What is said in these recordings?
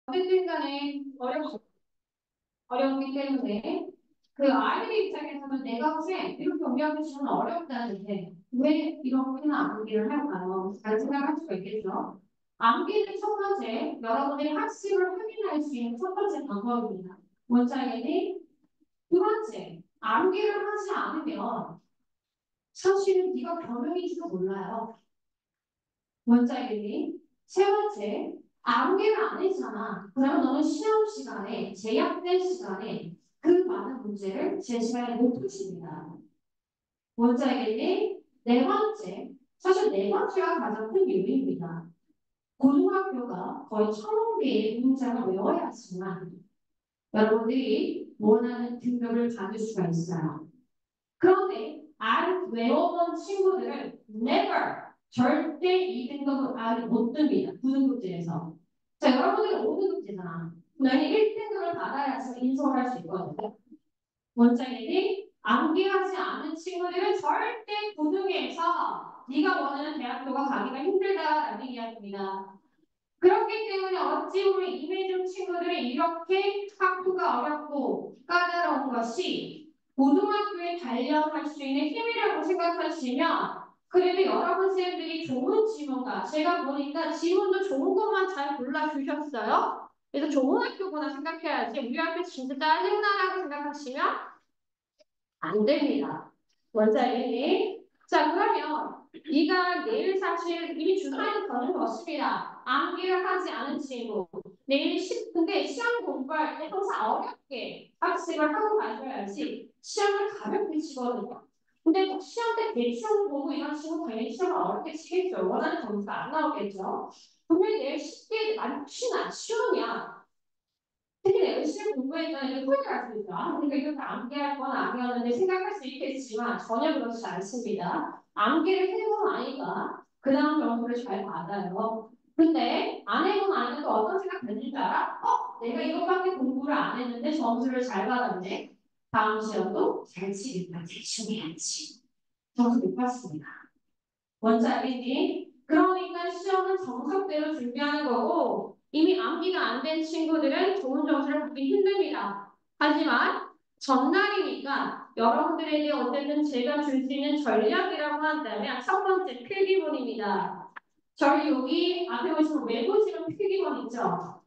어쨌든 간에 어렵기 때문에 그 아이들 입장에서는 내가 쌤 이렇게 우리한테 주면 어렵다는데 왜 이렇게는 암기를 할까요? 잘 생각할 수가 있겠죠. 암기는 첫 번째 여러분들이 학습을 확인할 수 있는 첫 번째 방법입니다. 뭔지 알겠니? 두 번째 암기를 하지 않으면 사실은 네가 변형인지도 몰라요. 뭔지 알겠니? 세 번째, 암기를 안 했잖아. 그러면 너는 시험 시간에, 제약된 시간에 그 많은 문제를 제 시간에 못 푸십니다. 뭔지 알겠니? 네 번째, 사실 네 번째가 가장 큰 이유입니다. 고등학교가 거의 1,000개의 문장을 외워야 하지만 여러분들이 원하는 등급을 받을 수가 있어요. 그런데 안 외워본 친구들은 never 절대 2등급을 아예 못 듭니다. 9등급제에서. 자, 여러분들은 5등급제잖아. 너는 1등급을 받아야지 인솔할 수 있거든요. 원장님이 암기하지 않은 친구들은 절대 9등에서 네가 원하는 대학교가 가기가 힘들다라는 이야기입니다. 그렇기 때문에 어찌 보면 임해준 친구들이 이렇게 학교가 어렵고 까다로운 것이 고등학교에 단련할 수 있는 힘이라고 생각하시면 그래도 여러분 쌤들이 좋은 지문가 제가 보니까 지문도 좋은 것만 잘 골라주셨어요. 그래서 좋은 학교구나 생각해야지 우리 학교 진짜 짜증나라고 생각하시면 안 됩니다. 원장님. 자, 그러면 네가 내일 사실 이미 주사는 거는 것입니다. 암기를 하지 않은 친구. 내일 근데 시험 공부할 때 항상 어렵게 학습을 하고 가셔야지 시험을 가볍게 치거든요. 근데 또 시험 때 대충 보고 이런 친구 당연히 시험을 어렵게 치겠죠. 원하는 점수가 안 나오겠죠. 분명히 내일 쉽게 많지는 쉬우냐. 특히 내가 열심히 공부했더니 후회할 수 있죠. 아, 그러니까 이렇게 암기할 건 아니었는데 생각할 수 있겠지만 전혀 그렇지 않습니다. 암기를 해본 아이가 그 다음 점수를 잘 받아요. 근데 안 해본 아이는 또 어떤 생각 드는 줄 알아? 내가 이것밖에 공부를 안 했는데 점수를 잘 받았네. 다음 시험도 잘 치겠다. 대충 해야지. 점수 못 받습니다. 뭔지 알겠니? 그러니까 시험은 정석대로 준비하는 거고 이미 암기가 안 된 친구들은 좋은 점수를 받기 힘듭니다. 하지만 전날이니까 여러분들에게 어쨌든 제가 줄 수 있는 전략이라고 한다면 첫 번째 필기본입니다. 저희 여기 앞에 보시면 외부시는 필기본 있죠?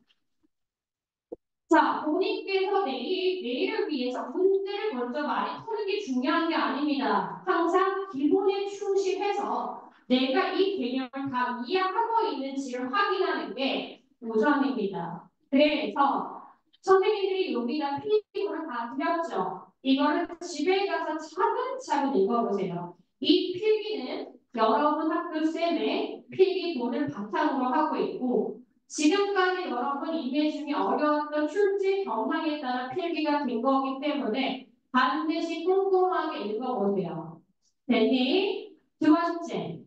자, 본인께서 내일을 위해서 문제를 먼저 많이 푸는 게 중요한 게 아닙니다. 항상 기본에 충실해서 내가 이 개념을 다 이해하고 있는지를 확인하는 게 우선입니다. 그래서 선생님들이 여기다 필기를 다 드렸죠. 이거를 집에 가서 차근차근 읽어보세요. 이 필기는 여러분 학교 쌤의 필기본을 바탕으로 하고 있고 지금까지 여러분 임해중이 어려웠던 출제 경향에 따라 필기가 된 거기 때문에 반드시 꼼꼼하게 읽어보세요. 됐니? 두 번째.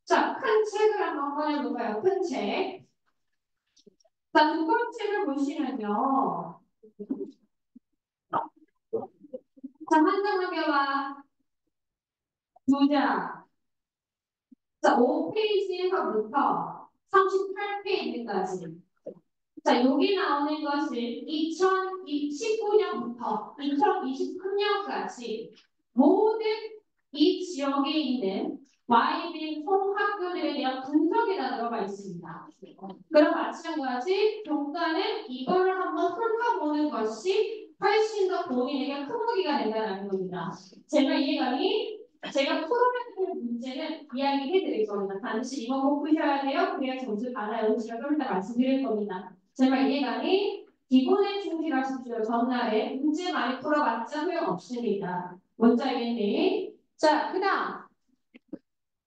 자, 큰 책을 한번 꺼내볼까요? 큰 책. 자, 두 번째를 보시면요. 자, 한 장 넘겨봐. 두 장. 자, 5페이지에서부터 38페이지까지. 자, 여기 나오는 것은 2019년부터 2023년까지 모든 이 지역에 있는 YB 총학교들에 대한 분석이 다 들어가 있습니다. 그럼 마찬가지 교과는 이거를 한번 훑어보는 것이 훨씬 더 본인에게 큰 무기가 된다는 겁니다. 제가 이해가니? 제가 풀어낼 문제는 이야기해 드릴 겁니다. 반드시 이거 꼭 푸셔야 돼요. 그래야 점수 받아요. 제가 좀 이따 말씀드릴 겁니다. 제가 이해가니? 기본에 충실하십시오. 전날에 문제 많이 풀어봤자 소용없습니다. 뭔지 알겠니? 자, 그 다음.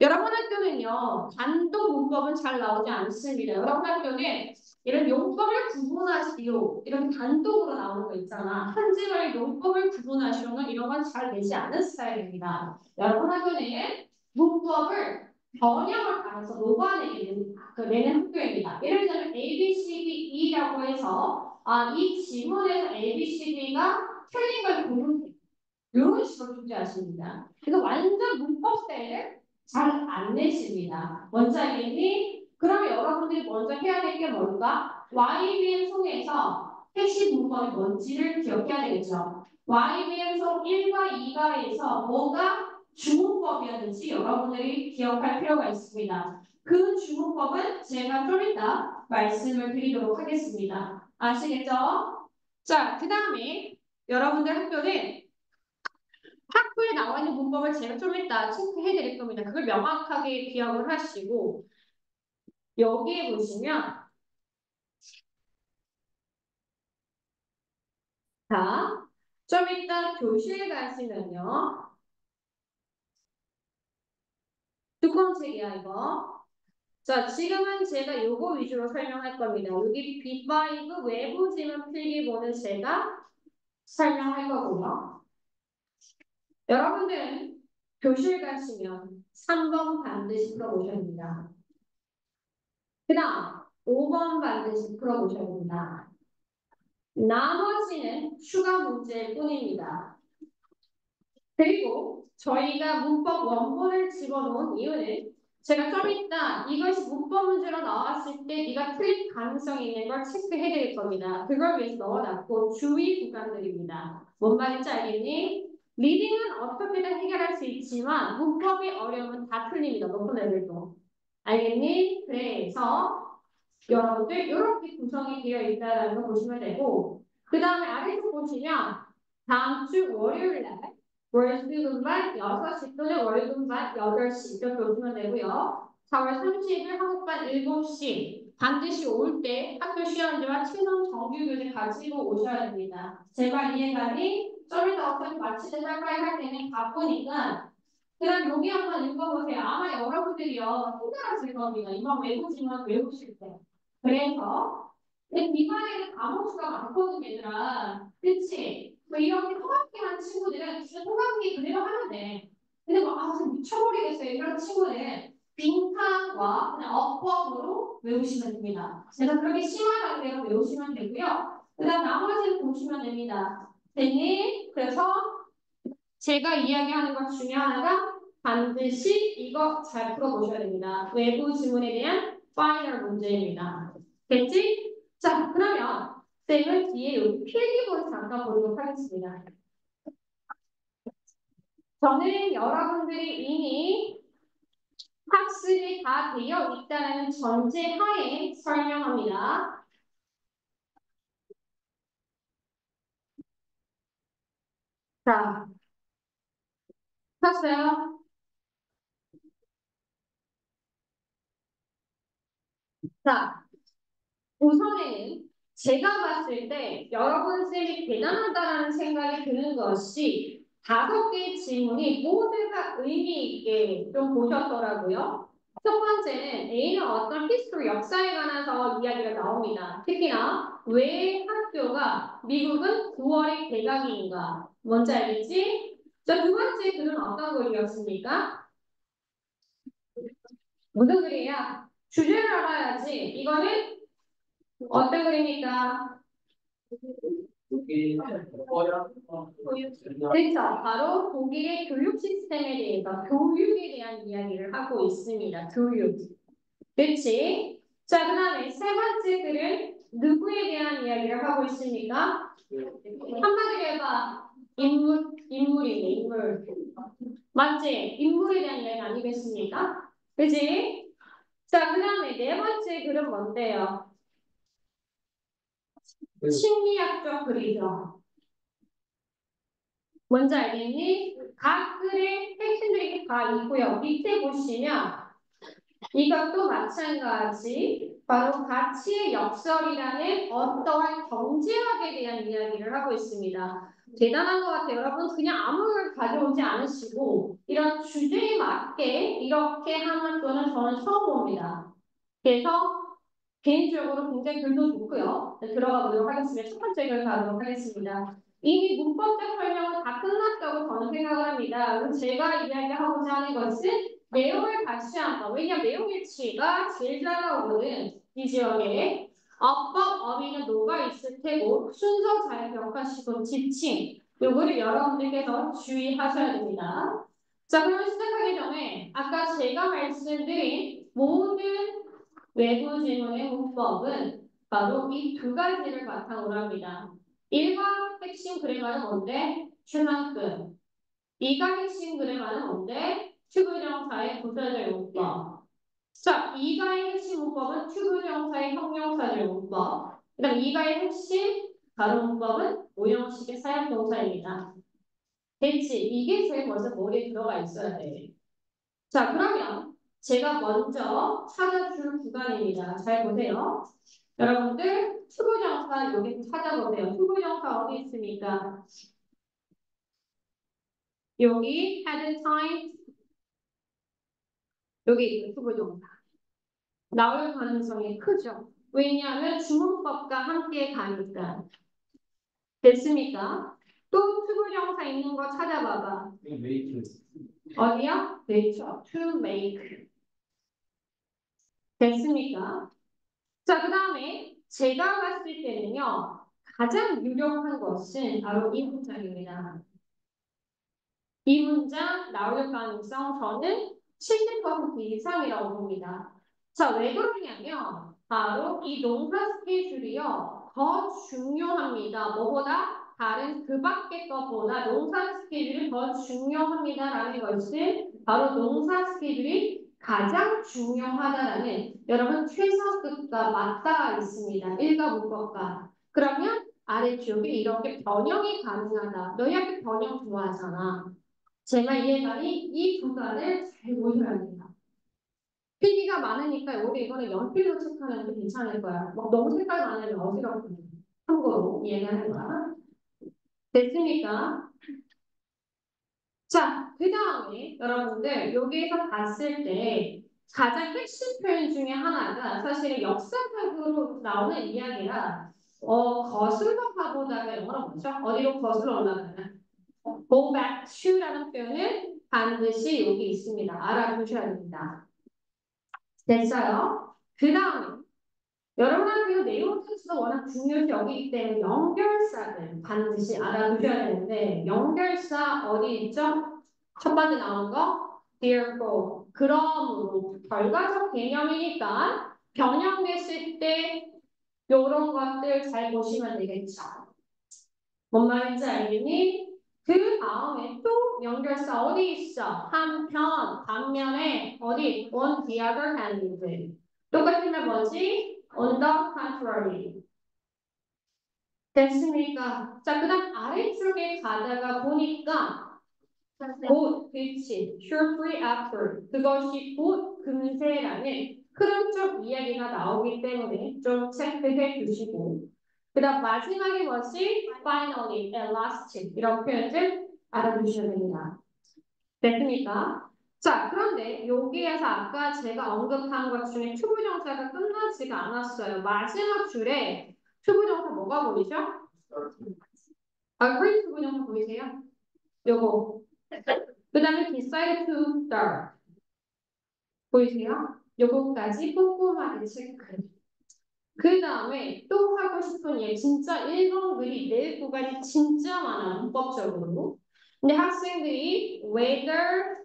여러분 학교는요, 단독 문법은 잘 나오지 않습니다. 여러분 학교는 이런 용법을 구분하시오. 이런 단독으로 나오는 거 있잖아. 한지말 용법을 구분하시오는 이런 건 잘 되지 않은 스타일입니다. 여러분 학교는 문법을 변형을 가해서 녹아내는 내는 학교입니다. 예를 들면 A, B, C, D, E라고 해서 이 지문에서 A, B, C, D가 틀린 걸 고르는 이런 식으로 존재하십니다. 그래서 완전 문법 스타일을 잘 안 내십니다. 먼저 알겠니? 그러면 여러분들이 먼저 해야 될 게 뭘까? YBM 송에서 핵심 문법이 뭔지를 기억해야 되겠죠. YBM 송 1과 2가에서 뭐가 주문법이었는지 여러분들이 기억할 필요가 있습니다. 그 주문법은 제가 좀 이따 말씀을 드리도록 하겠습니다. 아시겠죠? 자, 그 다음에 여러분들 학교는 학교에 나와 있는 문법을 제가 좀 이따 체크해 드릴 겁니다. 그걸 명확하게 기억을 하시고 여기에 보시면 자, 좀 이따 교실에 가시면요. 두꺼운책이야 이거. 자, 지금은 제가 요거 위주로 설명할 겁니다. 여기 B5 외부 지문 필기본은 제가 설명할 거고요. 여러분들은 교실 가시면 3번 반드시 풀어보셔야 됩니다. 그 다음 5번 반드시 풀어보셔야 됩니다. 나머지는 추가 문제일 뿐입니다. 그리고 저희가 문법 원본을 집어넣은 이유는 제가 좀 이따 이것이 문법 문제로 나왔을 때 네가 틀릴 가능성이 있는 걸 체크해 드릴 겁니다. 그걸 위해서 넣어놨고 주의 구간들입니다. 뭔 말인지 알겠니? 리딩은 어떻게든 해결할 수 있지만 문법이 어려우면 다 틀립니다. 높은 레벨도. 알겠니? 그래서 여러분들 이렇게 구성이 되어 있다는 거 보시면 되고 그 다음에 아래쪽 보시면 다음 주 월요일 날 월수금반 6시 또는 월금반 8시 이렇게 오시면 되고요. 4월 30일 한국반 7시 반드시 올 때 학교 시험지와 최선 정규교재 가지고 오셔야 됩니다. 제발 이해가니? 좀 이따 어차피 마치는 빨리빨리 할 때는 바쁘니까 그럼 여기 한번 읽어보세요. 아마 여러분들이요 힘들어질 겁니다. 이번 외우지만 외우실 때. 그래서 비반에는 과목 수가 많거든 얘들아. 그치? 뭐 이렇게 허각기 한 친구들은 진짜 허각기 그대로 하면 돼. 근데 뭐 진짜 미쳐버리겠어요. 이런 친구는 빈칸과 그냥 어법으로 외우시면 됩니다. 제가 그렇게 심한 단계로 외우시면 되고요. 그 다음 나머지는 보시면 됩니다. 됐니? 그래서 제가 이야기하는 것 중에 하나가 반드시 이거 잘 풀어보셔야 됩니다. 외부 지문에 대한 파이널 문제입니다. 됐지? 자, 그러면 쌤은 뒤에 여기 필기본 잠깐 보도록 하겠습니다. 저는 여러분들이 이미 학습이 다 되어 있다는 전제하에 설명합니다. 자, 켰어요? 자, 우선에는 제가 봤을 때 여러분 쌤이 대단하다는 생각이 드는 것이 5개의 질문이 모두가 의미 있게 좀 보셨더라고요. 첫 번째는 A는 어떤 히스토리 역사에 관해서 이야기가 나옵니다. 특히나 왜 학교가 미국은 9월에 개강인가? 뭔지 알겠지? 자, 두 번째 글은 어떤 글이었습니까? 무슨 글이야? 주제를 알아야지. 이거는 어떤 글입니까? 그렇죠. 바로 독일의 교육 시스템에 대해서 교육에 대한 이야기를 하고 있습니다. 교육. 그렇지? 자, 그 다음에 세 번째 글은 누구에 대한 이야기를 하고 있습니까? 한마디로 해봐. 인물이네, 인물. 맞지? 인물에 대한 이야기 아니겠습니까? 그지? 자, 그 다음에 네 번째 글은 뭔데요? 심리학적 글이죠. 뭔지 알겠니? 각 글의 핵심들이 다 있고요. 밑에 보시면 이것도 마찬가지 바로 가치의 역설이라는 어떠한 경제학에 대한 이야기를 하고 있습니다. 대단한 것 같아요. 여러분 그냥 아무 걸 가져오지 않으시고 이런 주제에 맞게 이렇게 하는 거는 저는 처음 봅니다. 그래서 개인적으로 굉장히 글도 좋고요. 네, 들어가 보도록 하겠습니다. 첫 번째 글 가도록 하겠습니다. 이미 문법적 설명은 다 끝났다고 저는 생각을 합니다. 그래서 제가 이야기하고자 하는 것은 내용을 다시 한번. 왜냐하면 내용 일치가 제일 잘 나오거든. 이 지역에. 어법, 어휘는 녹아 있을 테고 순서 잘 기억하시고 지침. 요거를 여러분들께서 주의하셔야 됩니다. 자, 그럼 시작하기 전에 아까 제가 말씀드린 모든 외부 지문의 문법은 바로 이 두 가지를 바탕으로 합니다. 1번 핵심 그래마는 뭔데? 최만큼. 2가 핵심 그래마는 뭔데? 튜브정사의 부사절 용법. 자, 2가의 핵심 문법은 튜브정사의 형용사절 용법. 그 다음 2가의 핵심 가로 문법은 오형식의 사역동사입니다. 됐지? 이게 제일 먼저 머리에 들어가 있어야 돼. 자, 그러면 제가 먼저 찾아줄 구간입니다. 잘 보세요. 여러분들 투부정사 여기 찾아보세요. 투부정사 어디 있습니까? 여기 had time 여기 있는 투부정사 나올 가능성이 크죠. 왜냐하면 주문법과 함께 가니까. 됐습니까? 또 투부정사 있는 거 찾아봐봐. 어디요? 그렇죠. to make. 됐습니까? 자, 그 다음에 제가 봤을 때는요. 가장 유력한 것은 바로 이 문장입니다. 이 문장 나올 가능성 저는 70% 이상이라고 봅니다. 자, 왜 그러냐면 바로 이 농사 스케줄이요. 더 중요합니다. 뭐보다? 다른 그 밖의 것보다 농사 스케줄이 더 중요합니다라는 것이 바로 농사 스케줄이 가장 중요하다라는 여러분 최상급과 맞닿아 있습니다. 일과 문법과. 그러면 아래쪽에 이렇게 변형이 가능하다. 너희 학교 변형 좋아하잖아. 제가 이해가니 이 구간을 잘 보셔야 됩니다. 필기가 많으니까 우리 이거는 연필로 체크하는 게 괜찮을 거야. 막 너무 색깔 많으면 어지럽거든요. 참고로 이해가는 거야. 됐습니까? 자, 그 다음에 여러분들 여기에서 봤을 때 가장 핵심 표현 중에 하나가 사실은 역사적으로 나오는 이야기라 거슬러 가보다가 영어로 뭐죠? 어디로 거슬러 올라가나? go back to라는 표현은 반드시 여기 있습니다. 알아두셔야 됩니다. 됐어요? 그 다음에 여러분한테 내용 테스트가 워낙 중요시 여기기 때문에 연결사들 반드시 알아두셔야 되는데 연결사 어디 있죠? 첫 번째 나온 거 therefore 그러므로 결과적 개념이니까 변형됐을 때 이런 것들 잘 보시면 되겠죠. 뭔 말인지 알겠니? 그 다음에 또 연결사 어디 있어? 한편, 반면에 어디? On the other hand. 똑같은 말 뭐지? On the contrary. 됐습니까? 자, 그 다음 아래쪽에 가다가 보니까 곧, 그치, shortly after. 그것이 곧 금세라는 흐름적 이야기가 나오기 때문에 좀 체크해 주시고 그 다음 마지막에 뭐지? finally, at last 이런 표현들 알아두셔야 됩니다. 됐습니까? 자, 그런데 여기에서 아까 제가 언급한 것 중에 투부정사가 끝나지가 않았어요. 마지막 줄에 투부정사 뭐가 보이죠? agree 투부정사 보이세요? 요거. 그 다음에 decide to start. 보이세요? 요거까지 꼼꼼하게 체크. 그 다음에 또 하고 싶은 예 진짜 1번 글이 내 구간이 진짜 많아 문법적으로. 근데 학생들이 whether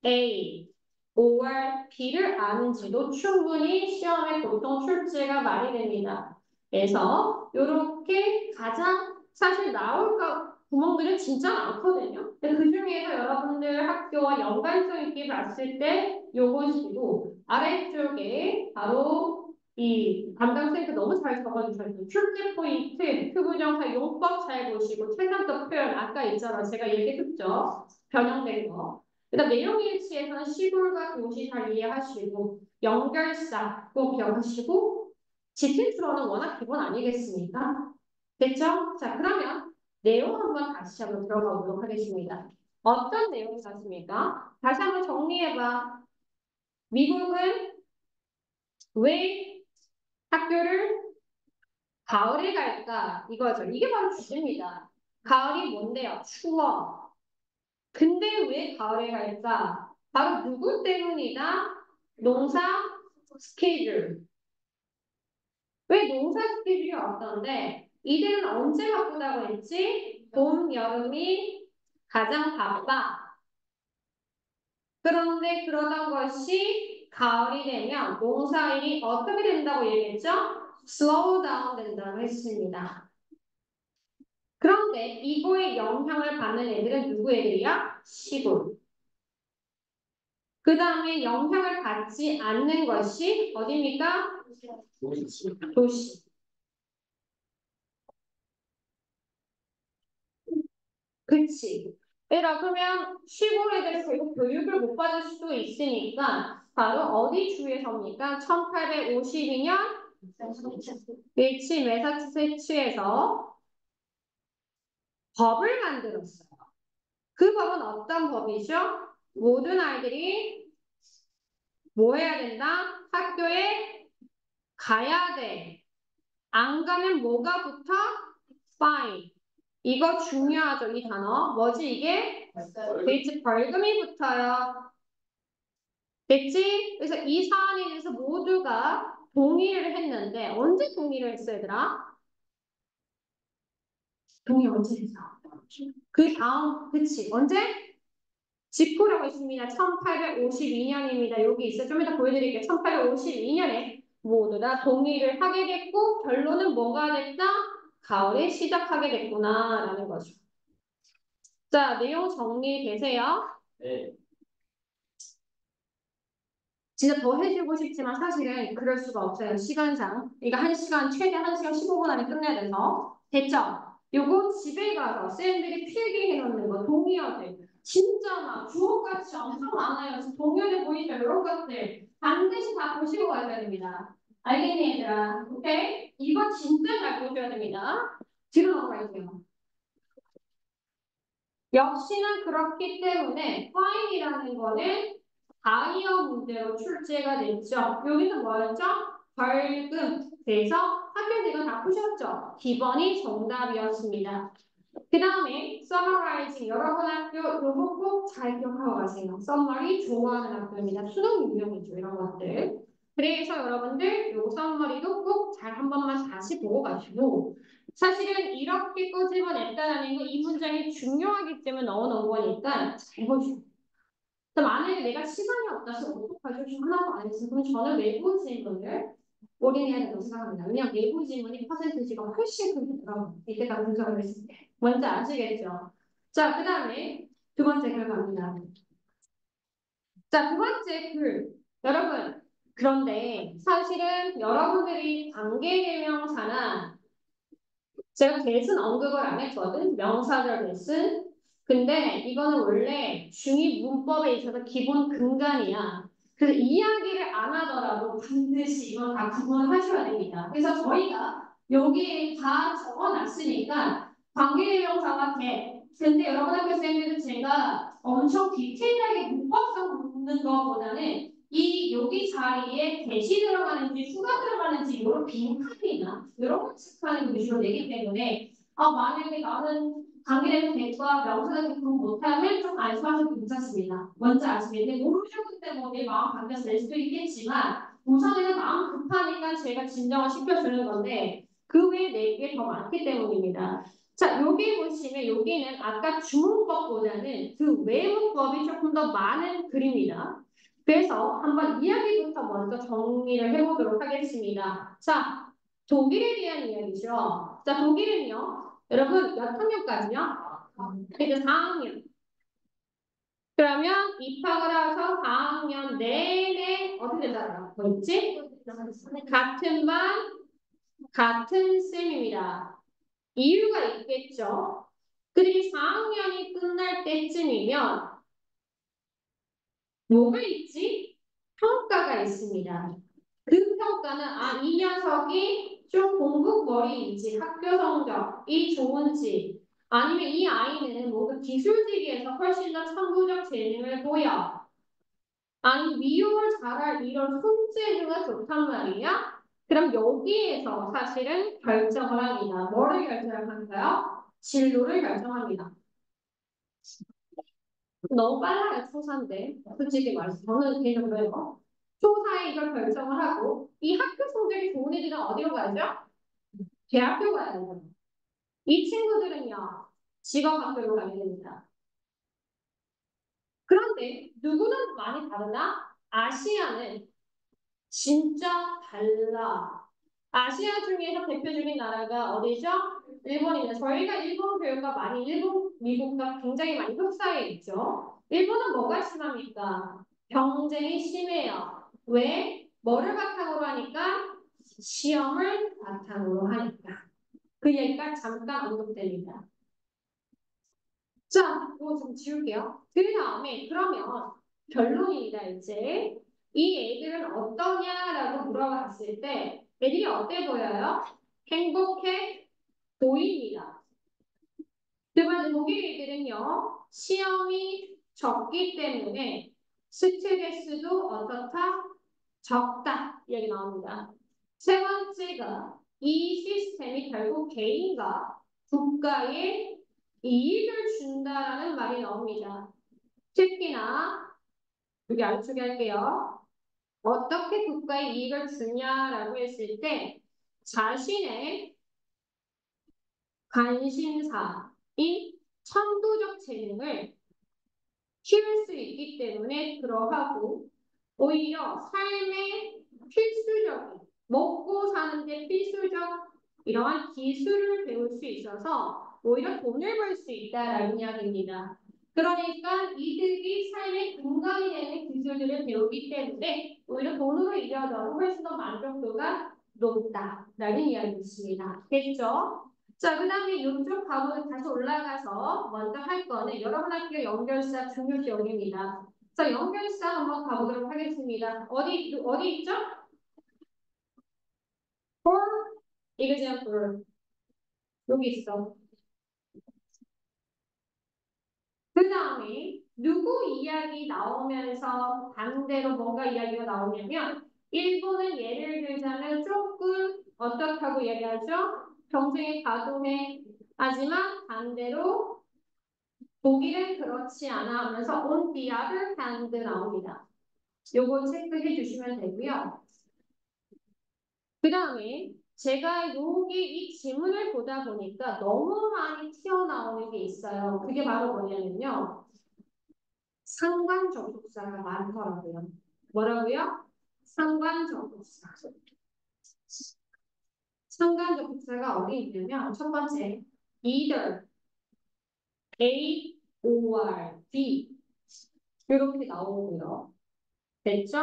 A or B를 아는지도 충분히 시험에 보통 출제가 많이 됩니다. 그래서 이렇게 가장 사실 나올 구멍들은 진짜 많거든요. 근데 그 중에서 여러분들 학교와 연관성 있게 봤을 때 요것이고 아래쪽에 바로 이 담당 쌤도 너무 잘 적어주셨어요. 출제 포인트, 표부정사 용법 잘 보시고 최상급 표현 아까 있잖아. 제가 얘기했죠. 변형된 거. 그다음 내용 일치에서는 시골과 도시 잘 이해하시고 연결사 꼭 기억하시고 지필수로는 워낙 기본 아니겠습니까? 됐죠? 자 그러면 내용 한번 들어가 보도록 하겠습니다. 어떤 내용이 있습니까? 다시 한번 정리해봐. 미국은 왜 학교를 가을에 갈까? 이거죠. 이게 바로 주제입니다. 가을이 뭔데요? 추워. 근데 왜 가을에 갈까? 바로 누구 때문이다? 농사 스케줄. 왜 농사 스케줄이 어떤데? 이들은 언제 바쁘다고 했지? 봄, 여름이 가장 바빠. 그런데 그러던 것이 가을이 되면 농사일이 어떻게 된다고 얘기했죠? slow down 된다고 했습니다. 그런데 이거에 영향을 받는 애들은 누구 애들이야? 시골. 그 다음에 영향을 받지 않는 것이 어디입니까? 도시. 그치. 얘들아, 그러면 시골 애들 결국 교육을 못 받을 수도 있으니까 바로 어디 주에서입니까? 1852년 일치 매사추세츠에서 법을 만들었어요. 그 법은 어떤 법이죠? 모든 아이들이 뭐 해야 된다? 학교에 가야 돼. 안 가면 뭐가 붙어? fine. 이거 중요하죠, 이 단어. 뭐지 이게? 그렇지, 벌금이 붙어요. 됐지? 그래서 이 사안에 대해서 모두가 동의를 했는데 언제 동의를 했어, 얘들아? 동의 언제 했어? 그 다음, 그치? 언제? 직후라고 있습니다. 1852년입니다. 여기 있어. 좀 이따 보여드릴게요. 1852년에 모두 다 동의를 하게 됐고 결론은 뭐가 됐다? 가을에 시작하게 됐구나라는 거죠. 자, 내용 정리되세요? 네. 진짜 더 해주고 싶지만 사실은 그럴 수가 없어요. 시간상. 그러니까 1시간, 최대 1시간 15분 안에 끝내야 돼서. 됐죠? 요거 집에 가서 쌤들이 필기해놓는 거, 동의어들. 진짜 막 주옥같이 엄청 많아요. 지금 동요돼 보이죠? 이런 것들. 반드시 다 보시고 가셔야 됩니다. 알겠니, 얘들아? 오케이? 이거 진짜 잘 보셔야 됩니다. 뒤로 넘어갈게요. 역시나 그렇기 때문에 fine이라는 거는 다이어 문제로 출제가 됐죠. 여기서 뭐였죠? 벌금. 그래서 학교들은 다 푸셨죠. 기본이 정답이었습니다. 그 다음에 summarizing. 여러분 학교 요거 꼭 잘 기억하고 가세요. summary 좋아하는 학교입니다. 수능 유형이죠. 이런 것들. 그래서 여러분들 요 서머리도 꼭 잘 한 번만 다시 보고 가시고 사실은 이렇게 꼬집어냈다라는 거 이 문장이 중요하기 때문에 넣어놓은 거니까 잘 보시고 만약에 내가 시간이 없다서 어떡하죠? 좀 하나도 안 했어. 그럼 저는 외부 질문을 올인해야 된다고 생각합니다. 왜냐하면 외부 질문이 퍼센티지가 훨씬 크더라고요. 이때가 분석을 했을 때. 뭔지 아시겠죠? 자, 그 다음에 두 번째 글 갑니다. 자, 두 번째 글. 여러분, 그런데 사실은 여러분들이 관계대명사나 제가 대신 언급을 안 했거든. 명사절 대신. 근데 이거는 원래 중위 문법에 있어서 기본 근간이야. 그래서 이야기를 안 하더라도 반드시 이건 다 구분하셔야 됩니다. 그래서 저희가 여기에 다 적어놨으니까 관계대명사와 대. 근데 여러분 학교 쌤들은 제가 엄청 디테일하게 문법상 묻는 것보다는 이 여기 자리에 대시 들어가는지 휴가 들어가는지 이런 빈칸이나 이런 걸 체크하는 위주로 내기 때문에 만약에 나는 관계되는 대과 명사를 공부 못하면 좀 안심하셔도 괜찮습니다. 뭔지 아시겠는데 모르죠 그때 뭐내 마음 바뀌어서 낼 수도 있겠지만 우선에는 마음 급하니까 제가 진정을 시켜주는 건데 그 외에 내게 더 많기 때문입니다. 자, 여기 보시면 여기는 아까 주문법보다는 그 외문법이 조금 더 많은 글입니다. 그래서 한번 이야기부터 먼저 정리를 해보도록 하겠습니다. 자, 독일에 대한 이야기죠. 자, 독일은요. 여러분 몇 학년까지요? 이제 4학년. 그러면 입학을 해서 4학년 내내 어떻게 된다? 뭐였지? 같은 반, 같은 쌤입니다. 이유가 있겠죠. 그리고 4학년이 끝날 때쯤이면 뭐가 있지? 평가가 있습니다. 그 평가는 이 녀석이 좀 공부머리인지 학교 성적이 좋은지 아니면 이 아이는 뭔가 기술직에서 훨씬 더 천부적 재능을 보여 아니 미용을 잘할 이런 손재주가 좋단 말이야? 그럼 여기에서 사실은 결정을 합니다. 뭐를 결정할까요? 진로를 결정합니다. 너무 빨라요, 초사인데. 솔직히 말해서. 저는 개인적으로 초사에 이걸 결정을 하고 이 학교 성적이 좋은 애들은 어디로 가야죠? 대학교 가야 됩니다. 이 친구들은요, 직업학교로 가게 됩니다. 그런데 누구는 많이 다르나? 아시아는 진짜 달라. 아시아 중에서 대표적인 나라가 어디죠? 일본입니다. 저희가 일본 교육과 많이 일본, 미국과 굉장히 많이 흡사해 있죠. 일본은 뭐가 심합니까? 경쟁이 심해요. 왜? 뭐를 바탕으로 하니까? 시험을 바탕으로 하니까. 그 얘기가 잠깐 언급됩니다. 자, 이거 좀 지울게요. 그 다음에 그러면 결론이다 이제. 이 애들은 어떠냐라고 물어봤을 때 애들이 어때 보여요? 행복해 보입니다. 두 번째 독일 애들은요. 시험이 적기 때문에 스트레스도 어떻다? 적다. 이야기 나옵니다. 세 번째가 이 시스템이 결국 개인과 국가에 이익을 준다라는 말이 나옵니다. 특히나 여기 알려주게 할게요. 어떻게 국가에 이익을 주냐라고 했을 때 자신의 관심사인 천부적 재능을 키울 수 있기 때문에 그러하고 오히려 삶의 필수적인 먹고 사는데 필수적 이러한 기술을 배울 수 있어서 오히려 돈을 벌 수 있다라는 이야기입니다. 그러니까 이들이 삶의 근간이 되는 기술들을 배우기 때문에 오히려 돈으로 이어져도 훨씬 더 만족도가 높다라는 이야기입니다. 됐죠? 자, 그 다음에 이쪽 과목을 다시 올라가서 먼저 할 거는 여러분 학교 연결사 중요 기억입니다. 자, 연결사 한번 가보도록 하겠습니다. 어디 있죠? For example. 여기 있어. 그 다음에 누구 이야기 나오면서 반대로 뭔가 이야기가 나오냐면 일본은 예를 들자면 조금 어떻다고 얘기하죠? 경쟁에 가동해. 하지만 반대로 독일은 그렇지 않아 하면서 on the other hand 나옵니다. 요거 체크해 주시면 되고요. 그 다음에 제가 여기 이 지문을 보다 보니까 너무 많이 튀어나오는 게 있어요. 그게 바로 뭐냐면요. 상관 접속사가 많더라고요. 뭐라고요? 상관 접속사. 상관 접속사가 어디 있냐면 첫 번째 either, A, or, B 이렇게 나오고요. 됐죠?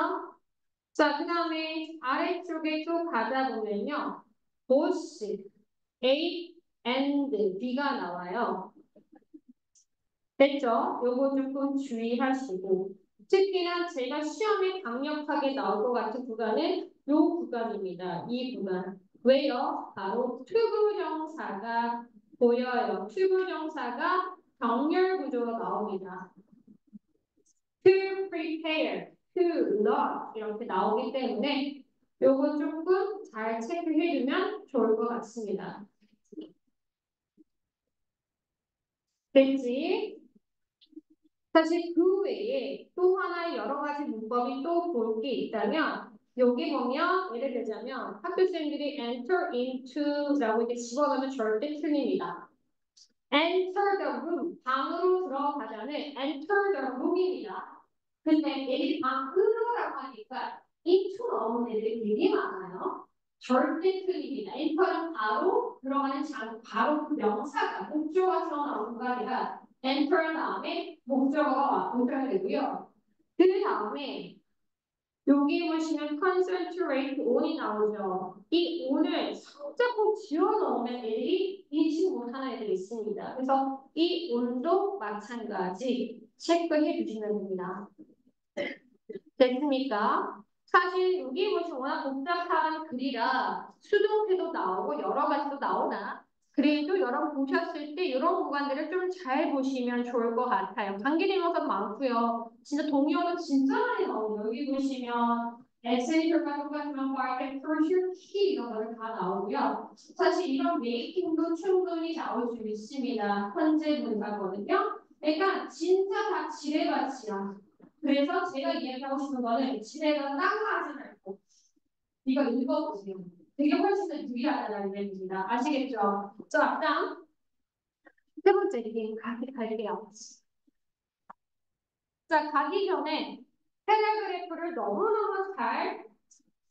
자, 그 다음에 아래쪽에 또 가다 보면요. both A and B가 나와요. 됐죠? 요거 조금 주의하시고 특히나 제가 시험에 강력하게 나올 것 같은 구간은 요 구간입니다. 이 구간. 왜요? 바로 투부정사가 보여요. 투부정사가 병렬 구조로 나옵니다. to prepare, to learn 이렇게 나오기 때문에 요거 조금 잘 체크해두면 좋을 것 같습니다. 됐지? 사실 그 외에 또 하나의 여러 가지 문법이 또 볼 게 있다면 여기 보면 예를 들자면 학교생들이 enter into라고 이렇게 집어넣으면 절대 틀립니다. enter the room, 방으로 들어가자는 enter the room입니다. 근데 애들이 방으로라고 하니까 into 넣은 애들이 되게 많아요. 절대 틀립니다. enter는 바로 들어가는 바로 그 명사가 목조가 튀어나오는 거 아니라 enter 다음에 목적어가 완성이 되고요. 그 다음에 여기 보시면 concentrate on이 나오죠. 이 on을 살짝 꼭 지워놓으면 애들이 인식 못하는 애들이 있습니다. 그래서 이 on도 마찬가지 체크해 주시면 됩니다. 됐습니까? 사실 여기 보시면 워낙 복잡한 글이라 수동태도 나오고 여러 가지도 나오나 그래도 여러분 보셨을 때 이런 구간들을 좀 잘 보시면 좋을 것 같아요. 관계대명사도 많고요. 진짜 동의어도 진짜 많이 나오고 여기 보시면 에센셜과 똑같지만 과학의 crucial key 이런 것들 다 나오고요. 사실 이런 메이킹도 충분히 나올 수 있습니다. 현재 문사거든요. 그러니까 진짜 다 지뢰밭이야. 그래서 제가 이야기하고 싶은 거는 집에가 딴거 하지 말고 이거 읽어보세요. 되게 훨씬 더 유리하다는 얘기입니다. 아시겠죠? 자, 다음 세 번째 리딩 갈게요. 자, 가기 전에 패러그래프를 너무너무 잘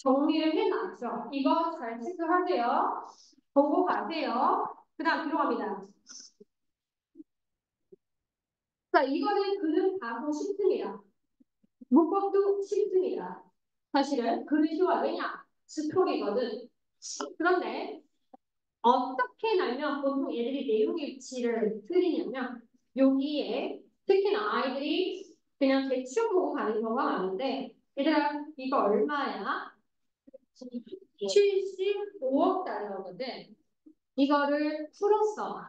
정리를 해놨죠. 이거 잘 체크하세요. 보고 가세요. 그 다음 뒤로 갑니다. 자, 이거는 그는 가고 싶습니다. 문법도 쉽습니다. 사실은 그는 쉬워요. 왜냐? 스토리거든. 그런데 어떻게 나면 보통 얘들이 내용 일치를 틀리냐면 여기에 특히나 아이들이 그냥 대충 보고 가는 경우가 많은데 얘들아 이거 얼마야? 75억 달러거든. 이거를 풀었어.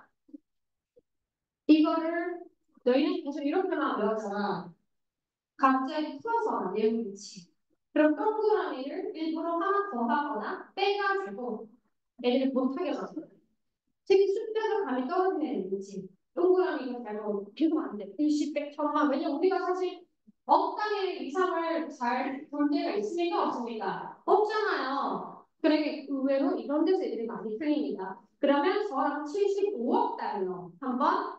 이거를 너희는 계속 이렇게만 외웠잖아. 갑자기 풀어서 내용 일치. 그럼 동그라미를 일부러 하나 더 하거나 빼가지고 애들이 못하게 하거든. 특히 숫자가 감이 떨어지는 애들이지. 동그라미가 잘못 계속 안 돼. 일십, 백, 천만. 왜냐면 우리가 사실 억 단위 이상을 잘 볼 때가 있습니까? 없습니까? 없잖아요. 그러니까 의외로 이런 데서 애들이 많이 틀립니다. 그러면 저랑 75억 달러 한번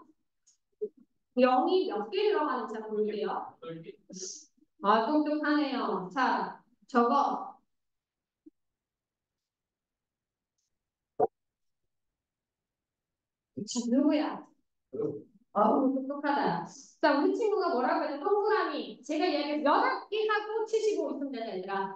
0이 몇 개 들어가는지 한번 볼게요. 아, 똑똑하네요. 자, 저거. 누구야? 어우, 똑똑하다. 자, 우리 친구가 뭐라고 해서 동그라미. 제가 이야기해서 8개 하고 75 있으면 되는 얘들아.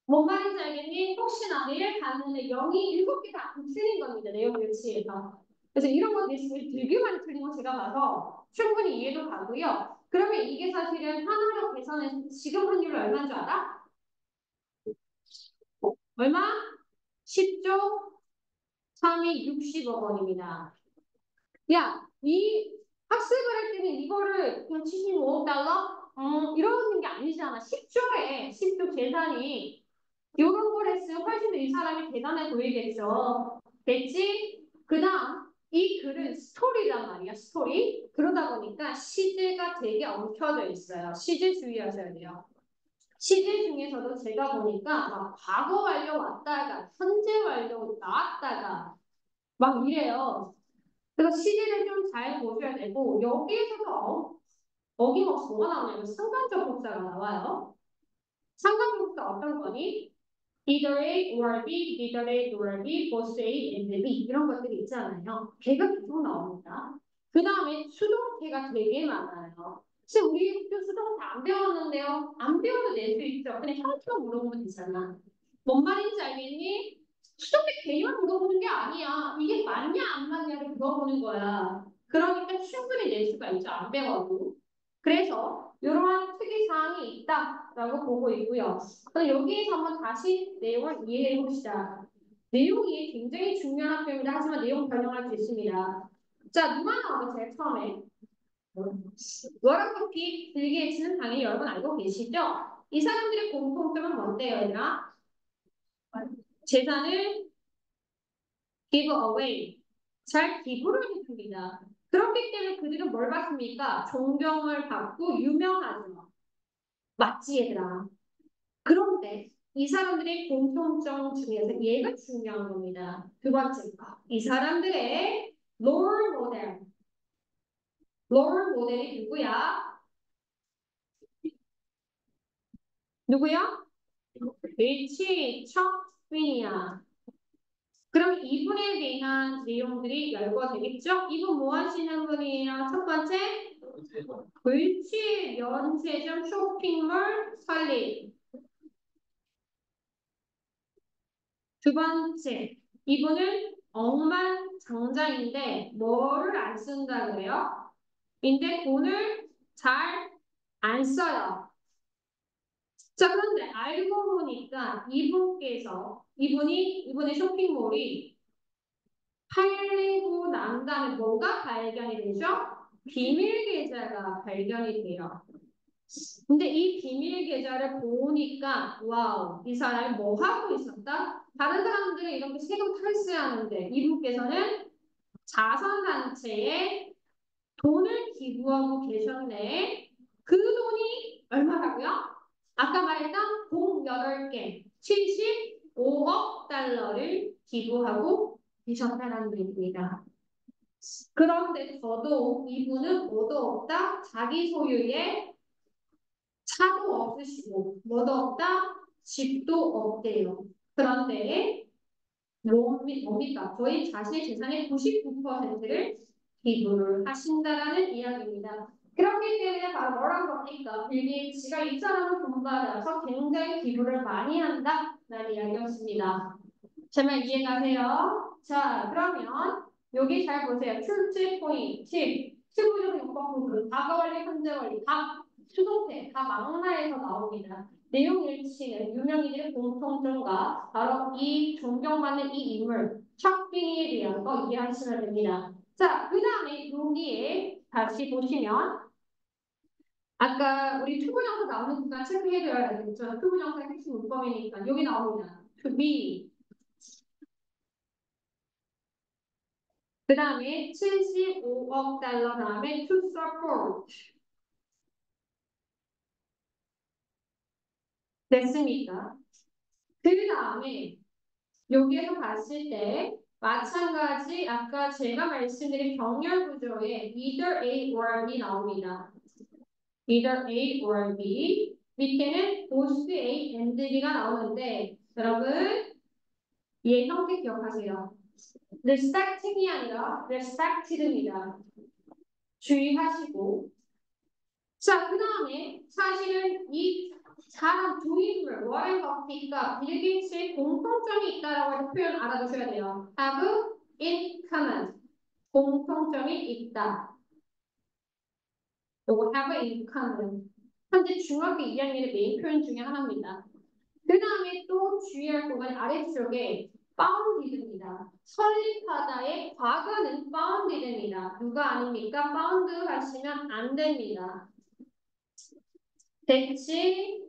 뭔 말인지 알겠니? 혹시나 내일 가는데 0이 7개 다 안 틀린 겁니다. 내용 일치에서. 그래서 이런 거 있으면 되게 많이 틀린 거 제가 봐서 충분히 이해도 가고요. 그러면 이게 사실은 하나로 계산해서 지금 확률 얼마인 줄 알아? 얼마? 10조 3이 60억 원입니다. 야, 이 학습을 할 때는 이거를 그냥 75억 달러? 이러는 게 아니잖아. 10조에 10조 계산이 요런 걸 했으면 훨씬 더 이 사람이 대단해 보이겠죠. 됐지? 그 다음 이 글은 스토리란 말이야. 스토리. 그러다 보니까 시제가 되게 엉켜져 있어요. 시제 주의하셔야 돼요. 시제 중에서도 제가 보니까 막 과거 완료 왔다가 현재 완료 나왔다가 막 이래요. 그래서 시제를 좀 잘 보셔야 되고 여기에서도 어김없이 뭐가 나오냐면 상관적 복사가 나와요. 상관적 복사 어떤 거니? either A or B, neither A nor B, both A and B 이런 것들이 있잖아요. 걔가 계속 나옵니다. 그 다음에 수동태가 되게 많아요. 지금 우리 학교 수동태 안 배웠는데요. 안 배워도 낼 수 있죠. 그냥 형태만 물어보면 되잖아. 뭔 말인지 알겠니? 수동태 개념 물어보는 게 아니야. 이게 맞냐 안 맞냐를 물어보는 거야. 그러니까 충분히 낼 수가 있죠. 안 배워도. 그래서 이러한 특이사항이 있다라고 보고 있고요. 그럼 여기에서 한번 다시 내용을 이해해 봅시다. 내용 이해 굉장히 중요한 학교입니다. 하지만 내용 변형할 수 있습니다. 자, 누가 나와도 제일 처음에 워런버핏, 빌 게이츠는 당연히 여러분 알고 계시죠? 이 사람들의 공통점은 뭔데요, 얘들아? 재산을 give away, 잘 기부를 해줍니다. 그렇기 때문에 그들은 뭘 받습니까? 존경을 받고 유명하죠. 맞지, 얘들아? 그런데 이 사람들의 공통점 중에서 얘가 중요한 겁니다. 두 번째 거. 이 사람들의 롤 모델. 롤 모델이 누구야? 누구야? 릴치 척윈이야. 그럼 이분에 대한 내용들이 열거되겠죠? 이분 뭐 하시는 분이에요? 첫 번째, 릴치 면세점 쇼핑몰 설립. 두 번째, 이분은 억만장자인데 뭐를 안 쓴다 그래요? 근데 돈을 잘 안 써요. 자, 그런데 알고 보니까 이분의 쇼핑몰이 팔리고 난 다음에 뭐가 발견이 되죠? 비밀 계좌가 발견이 돼요. 근데 이 비밀 계좌를 보니까 와우, 이 사람이 뭐 하고 있었다? 다른 사람들은 이렇게 세금 탈세하는데 이분께서는 자선단체에 돈을 기부하고 계셨네. 그 돈이 얼마라고요? 아까 말했던 공 8개, 75억 달러를 기부하고 계셨다는 얘기입니다. 그런데 저도 이분은 뭐도 없다? 자기 소유의 차도 없으시고 뭐도 없다? 집도 없대요. 그런데 뭡니까? 저희 자신의 재산의 99%를 기부를 하신다라는 이야기입니다. 그렇기 때문에 바로 뭐라고 합니까? 빌 게이츠가 이 사람을 본받아서 굉장히 기부를 많이 한다라는 이야기였습니다. 제 말 이해가세요? 자, 그러면 여기 잘 보세요. 출제 포인트, 수부적 용법 부분, 과거원리, 현재원리, 다 수동태, 다 망라에서 나옵니다. 내용 일치는 유명인의 공통점과 바로 이 존경받는 이 인물, 척빙에 대한 거 이해하시면 됩니다. 자, 그 다음에 여기에 다시 보시면 아까 우리 투부정사 나오는 구간 체크해둬야겠죠. 투부정사 핵심 문법이니까 여기 나옵니다. To be 그 다음에 75억 달러 다음에 to support 됐습니까? 그 다음에 여기에서 봤을 때 마찬가지 아까 제가 말씀드린 병렬 구조에 either A or B 나옵니다. either A or B 밑에는 both A and B가 나오는데 여러분 얘 형태 기억하세요. respecting이 아니라 respected입니다. 주의하시고 자, 그 다음에 사실은 이 사람 두 인물, 워렌 버핏과 빌 게이츠의 공통점이 있다라고 해서 표현 알아두셔야 돼요. have in common. 공통점이 있다. 요거 have in common. 현재 중학교 2학년의 메인 표현 중에 하나입니다. 그 다음에 또 주의할 부분 아래쪽에 founded입니다. 설립하다의 과거는 founded입니다. 누가 아닙니까? found 하시면 안 됩니다. 됐지?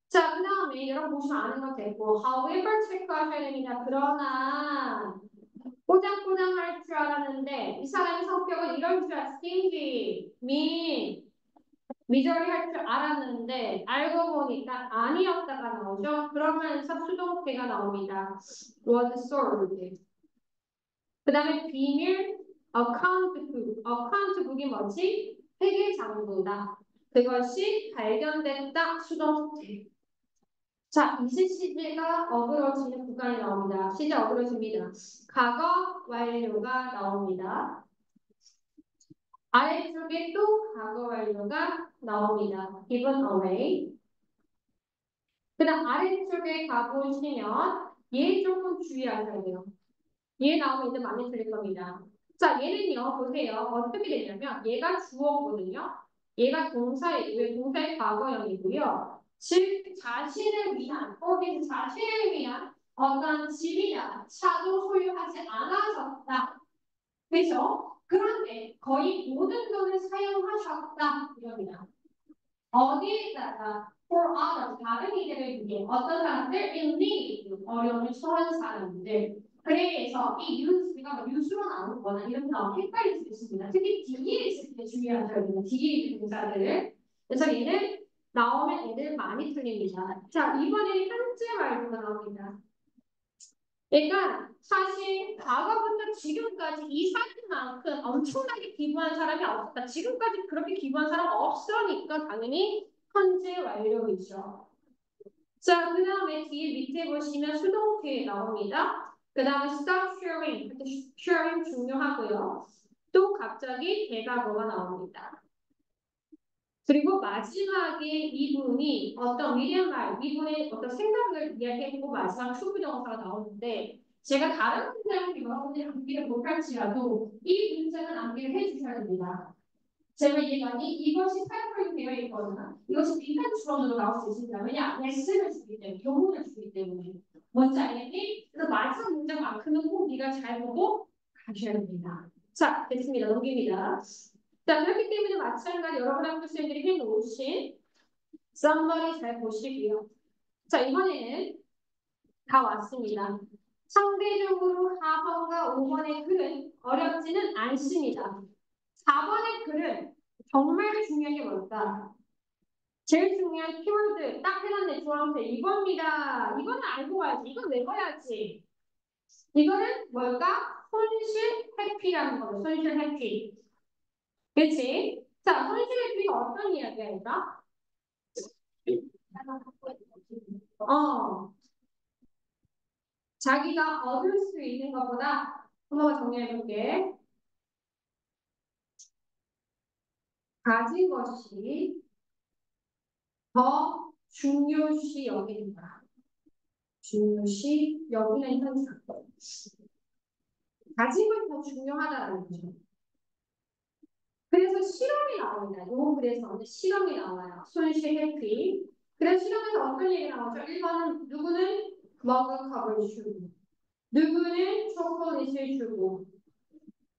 자, 그 다음에 여러분 보시면 아는 것 됐고 however 체크하셔야 됩니다. 그러나 꼬장꼬장할 줄 알았는데 이 사람의 성격은 이런 줄 알았어. stingy, 미저리 할 줄 알았는데 알고 보니까 아니었다가 나오죠. 그러면서 수동태가 나옵니다. was sold. 그 다음에 비밀 accountbook이 뭐지? 회계 장부다. 그것이 발견됐다. 수동태. 자, 이제 시제가 어그러지는 구간이 나옵니다. 시제 어그러집니다. 과거 완료가 나옵니다. 아래쪽에 또 과거 완료가 나옵니다. given away. 그 다음 아래쪽에 가보시면 얘 조금 주의하셔야 돼요. 얘 나오면 이제 많이 틀릴 겁니다. 자, 얘는요, 보세요. 어떻게 되냐면 얘가 주어거든요. 얘가 동사이고요. 동사의 과거형이고요. 즉 자신을 위한 혹은 자신을 위한 어떤 집이나 차도 소유하지 않아졌다. 그렇죠? 그런데 거의 모든 돈을 사용하셨다 이겁니다. 어디에다가 for others 다른 이들을 위해 어떤 사람들 in need 어려움을 처한 사람들 그래서 이 use가 use로 나오는 거나 이런 거 헷갈릴 수 있습니다. 특히 뒤에 있을 때 주의하셔야 돼요. 뒤에 있는 동사들. 그래서 얘는 나오면 애들 많이 틀립니다. 자, 이번에는 현재 완료가 나옵니다. 그러니까 사실 과거부터 지금까지 이 사람만큼 엄청나게 기부한 사람이 없었다. 지금까지 그렇게 기부한 사람 없으니까 당연히 현재 완료이죠. 자, 그 다음에 뒤에 밑에 보시면 수동태 나옵니다. 그 다음에 stop sharing, sharing 중요하고요. 또 갑자기 대과거가 나옵니다. 그리고 마지막에 이분이 어떤 미련말, 이분의 어떤 생각을 이야기해주고 마지막 추부정사가 나오는데 제가 다른 문장을 여러분들이 암기를 못할지라도 이 문장은 암기를 해주셔야 됩니다. 제가 이해가니 이것이 타이프로 되어 있거나 이것이 비판 추론으로 나올 수 있습니다. 왜냐? 레슨을 주기 때문에, 교훈을 주기 때문에. 뭔지 알겠니? 그래서 마지막 문장만큼은 꼭 네가 잘 보고 가셔야 됩니다. 자, 됐습니다. 넘깁니다. 자, 그렇기 때문에 마찬가지 여러분 학부생들이 해놓으신 썸머리 잘 보시고요. 자, 이번에는 다 왔습니다. 상대적으로 4번과 5번의 글은 어렵지는 않습니다. 4번의 글은 정말 중요한 게 뭘까? 제일 중요한 키워드 딱 해놨네, 주황색. 이겁니다. 이거는 알고 가야지. 이건 외워야지. 이거는 뭘까? 손실 회피라는 거죠. 손실 회피. 그치? 자, 손실 회피가 어떤 이야기일까? 어, 자기가 얻을 수 있는 것보다 한번 정리해볼게. 가진 것이 더 중요시 여긴다. 중요시 여기는 현상. 가진 것이 더 중요하다는 거죠. 그래서 실험이 나옵니다. 요 그래서 실험이 나와요. 손실 회피. 그래서 실험에서 어떤 얘기가 나오죠? 1번은 누구는 머그컵을 주고 누구는 초콜릿을 주고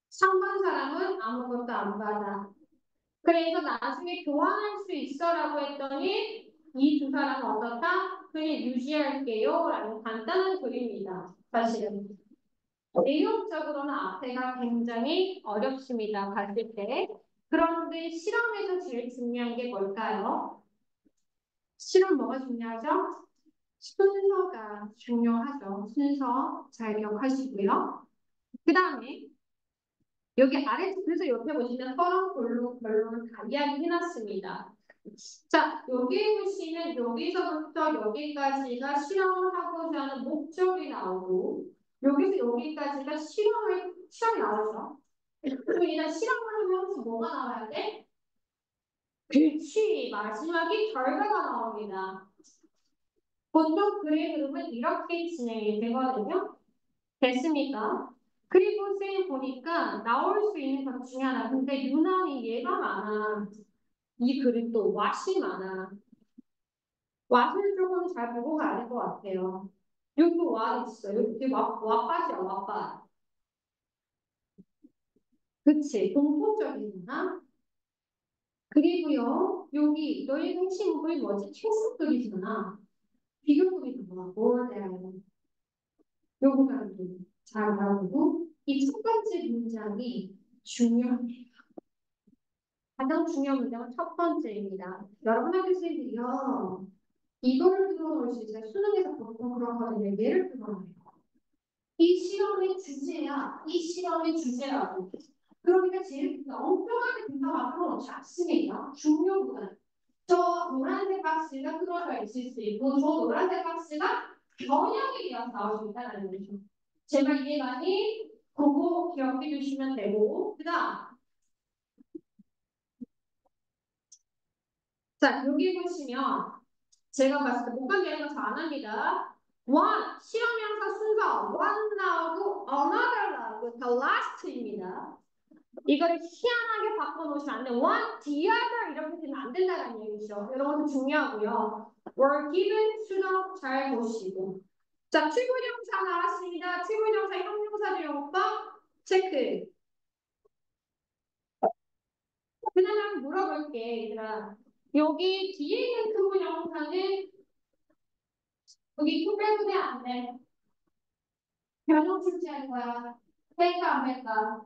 3번 사람은 아무것도 안 받아. 그래서 나중에 교환할 수 있어라고 했더니 이 두 사람은 어떻다? 그냥 유지할게요 라는 간단한 글입니다. 사실은. 내용적으로는 앞에가 굉장히 어렵습니다. 봤을 때. 그런데 실험에서 제일 중요한 게 뭘까요? 실험 뭐가 중요하죠? 순서가 중요하죠. 순서 잘 기억하시고요. 그 다음에 여기 아래 그래서 옆에 보시면 서론 결론을 다 이야기해놨습니다. 자, 여기 보시면 여기서부터 여기까지가 실험을 하고자 하는 목적이 나오고 여기서 여기까지가 시험이 나오죠. 그럼 일단 실험을 하면 뭐가 나와야 돼? 그렇지. 마지막에 결과가 나옵니다. 보통 글의 흐름은 이렇게 진행이 되거든요. 됐습니까? 그리고 선생님 보니까 나올 수 있는 것 중에 하나. 근데 유난히 얘가 많아. 이 글은 또 왓이 많아. 왓을 조금 잘 보고 가야 될 것 같아요. 여기 왓 있어. 여기 왓밭이야, 왓밭. 그치? 공통적이잖아. 그리고요, 여기 너희 핵심은 뭐지? 최소급이잖아. 비교급이잖아. 뭘 대하는 요거가 잘 알아보고 이 첫 번째 문장이 중요합니다. 가장 중요한 문장은 첫 번째입니다. 여러분 학교생들이요. 이거를 풀어놓을 수 있어요. 수능에서 보통 그렇거든요. 예를 들어요. 이 실험의 주제야. 이 실험의 주제라고. 그러니까 제일 엉뚱하게 분석 앞으로 놓지 않습니다. 중요보다는. 저 노란색 박스가 끌어져 있을 수 있고 저 노란색 박스가 변형에 의해서 나올 수 있다는 거죠. 제발 이해가니? 그거 기억해 주시면 되고 그다음 자 여기 보시면 제가 봤을 때 못간 되는 거 잘 안 합니다. one 실험 영상 순서 one 나오고 another 나오고 the last입니다. 이거를 희한하게 바꿔놓으시면 안 돼. one, the other 이렇게 되면 안 된다는 얘기죠. 이런 것도 중요하고요. were given to도 잘 보시고. 자, 출구정사 나왔습니다. 출구정사 형용사들 용법 체크. 그냥 한번 물어볼게, 얘들아. 여기 뒤에 있는 출구정사는 여기 표 빼도 돼, 안 돼? 변형 출제할 거야. 뺄까, 안 뺄까?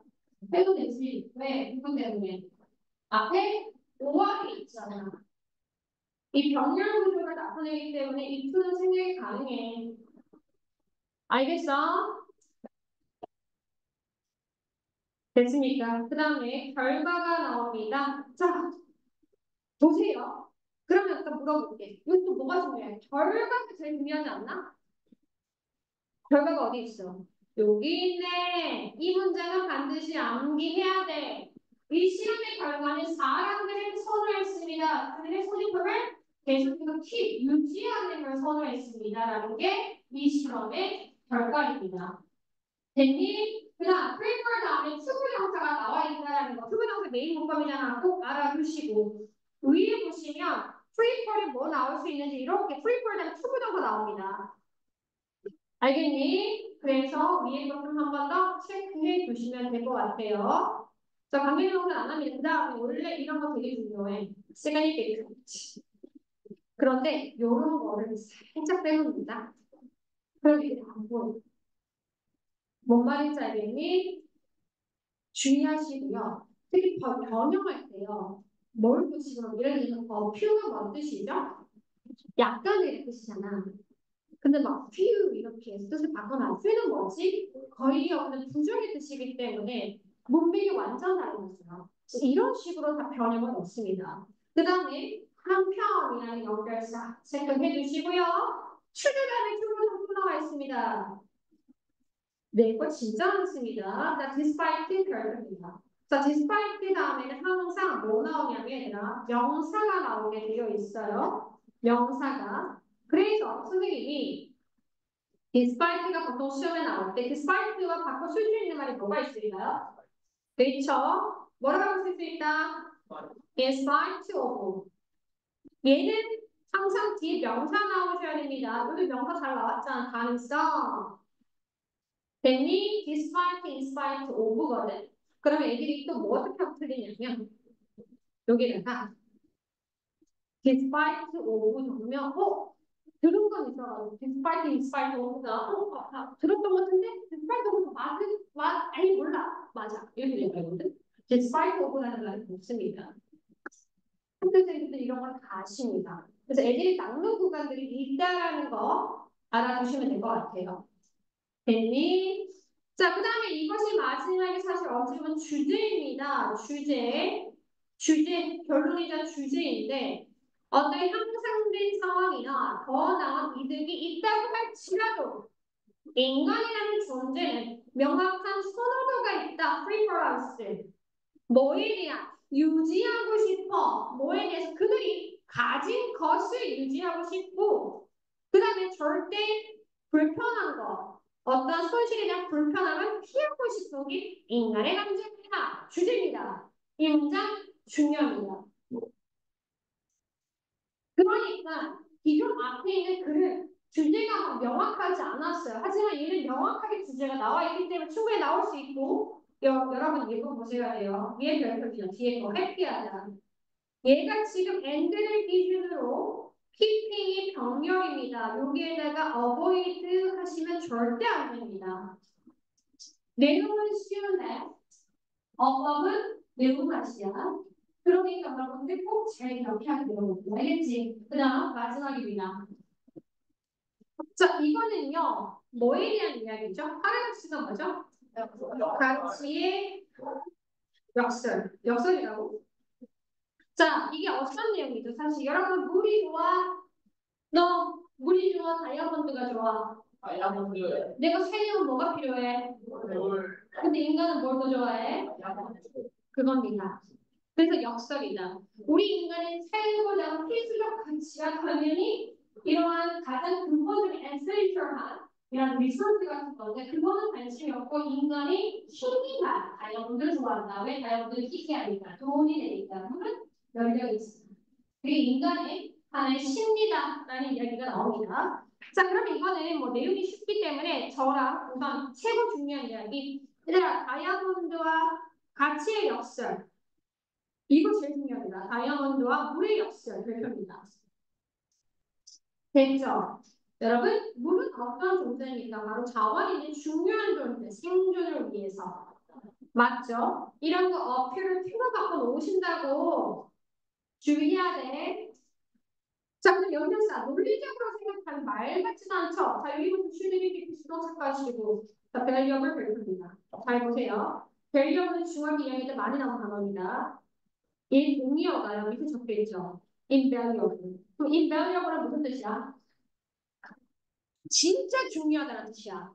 빼도 되지. 왜? 이것 때문에. 앞에 오함이 있잖아. 이 병렬 구조가 나타내기 때문에 이 표는 생략이 가능해. 알겠어? 됐습니까? 그 다음에 결과가 나옵니다. 자, 보세요. 그러면 일단 물어볼게. 이것도 뭐가 중요해? 결과가 제일 중요하지 않나? 결과가 어디 있어? 여기 있네. 이 문제는 반드시 암기해야 돼. 이 실험의 결과는 사람들을 선호했습니다. 그들의 소지품을 계속해서 유지하는 걸 선호했습니다라는 게 이 실험의 결과입니다. 됐니? 그 다음, 프리퀄 다음에 투부정사가 나와 있다는 거. 투부정사 메인 문법이잖아. 꼭 알아두시고. 위에 보시면 프리퀄이 뭐 나올 수 있는지 이렇게 프리퀄 다음에 투부정사 나옵니다. 알겠니? 그래서 위에 것 좀 한 번 더 체크해 주시면 될 것 같아요. 자, 관계명사 안 합니다. 그 다음에 원래 이런 거 되게 중요해. 시간이 되게 좋지. 그런데 이런 거를 살짝 빼놓는다. 그럼 이게 안 보여. 뭔 말인지 알겠니? 주의하시고요. 특히 변형할 때요. 뭘 보시면 예를 들어서 퓨가 뭔 뜻이죠? 약간의 뜻이잖아. 근데 막 퓨 이렇게 뜻을 바꿔놔. 퓨는 뭐지? 거의 없는 부정의 뜻이기 때문에 문맥이 완전 다르거든요. 이런 식으로 다 변형을 넣습니다. 그 다음에 한편이라는 연결사 체크해 주시고요. 추가감의 주문 좀 나와 있습니다. 네, 이거 진짜 많습니다. 자, despite 결입니다. 자, despite 다음에는 항상 뭐 나오냐면 얘들아, 명사가 나오게 되어 있어요. 명사가. 그래서 선생님이 despite가 보통 시험에 나올 때 despite와 바꿔 쓸 수 있는 말이 뭐가 있을까요? 그렇죠? 뭐라고 쓸 수 있다? In spite of. 얘는 항상 뒤에 명사 나오셔야 됩니다. 여기 명사 잘 나왔잖아. 가능성. 됐니? despite, in spite of거든. 그러면 애들이 또 뭐 어떻게 하고 틀리냐면 여기다가 despite of 적으면 들은 건 있어가지고 despite, in spite of가 들었던 것 같은데 despite of 아니 몰라. 맞아. 이렇게 되거든. despite of라는 말이 없습니다. 학교생들 이런 걸 다 아십니다. 그래서 애들이 낚는 구간들이 있다라는 거 알아두시면 될 것 같아요. 됐니? 자, 그 다음에 이것이 마지막에 사실 어찌 보면 주제입니다. 주제, 결론이자 주제인데 어떤 향상된 상황이나 더 나은 이득이 있다고 할지라도 인간이라는 존재는 명확한 선호도가 있다. 프리퍼런스. 뭐에 대한 유지하고 싶어. 뭐에 대해서 그들이 가진 것을 유지하고 싶고 그 다음에 절대 불편한 거 어떤 손실에 대한 불편함을 피하고 싶은 게 인간의 감정입니다. 주제입니다. 이 문장 중요합니다. 그러니까 기존 앞에 있는 글은 주제가 명확하지 않았어요. 하지만 얘는 명확하게 주제가 나와 있기 때문에 충분히 나올 수 있고 여러분 이거 보셔야 돼요. 얘 별표죠. 뒤에 거 해피하다. 얘가 지금 and를 기준으로 PP이 병렬입니다. 여기에다가 avoid 하시면 절대 안 됩니다. 내용은 쉬운데 어법은 매우 맛이야. 그러니까 여러분들 꼭 잘 기억해야 돼요. 알겠지? 그 다음 마지막입니다. 자, 이거는요. 뭐에 대한 이야기죠? 파라독스가 뭐죠? 가치의 역설이라고? 자, 이게 어떤 내용이죠? 사실 여러분 물이 좋아? 너 물이 좋아? 다이아몬드가 좋아? 다이아몬드. 내가 살려면 뭐가 필요해? 물. 근데 인간은 뭘 더 좋아해? 그겁니다. 그래서 역설이다. 우리 인간의 살고자 하는 필수적 가치가 당연히 이러한 가장 근본적인 엔세이처한 이런 리소스 같은 건데 그거는 관심이 없고 인간이 힘이다. 다이아몬드를 좋아한다. 왜 다이아몬드를 희귀하니까 돈이 되니까 그러면 열려 있습니다. 그게 인간의 하나의 심리다라는 이야기가 나옵니다. 자, 그럼 이거는 뭐 내용이 쉽기 때문에 저랑 우선 최고 중요한 이야기. 얘들아, 다이아몬드와 가치의 역설. 이거 제일 중요합니다. 다이아몬드와 물의 역설 별표입니다. 됐죠? 여러분, 물은 어떤 존재입니까? 바로 자원이 중요한 존재, 생존을 위해서. 맞죠? 이런 거 어필을 필요갖고 놓으신다고 주의해야 돼. 자, 그럼 여기서 논리적으로 생각하는 말 같지도 않죠? 자, 여기부터 슈드리기 수도 착각하시고 자, 밸리어블 별표입니다. 잘 보세요. 밸리어블은 중학 2학년 때 많이 나온 단어입니다. 이 동의어가요. 밑에 적혀 있죠. invaluable. 그럼 invaluable은 무슨 뜻이야? 진짜 중요하다는 뜻이야.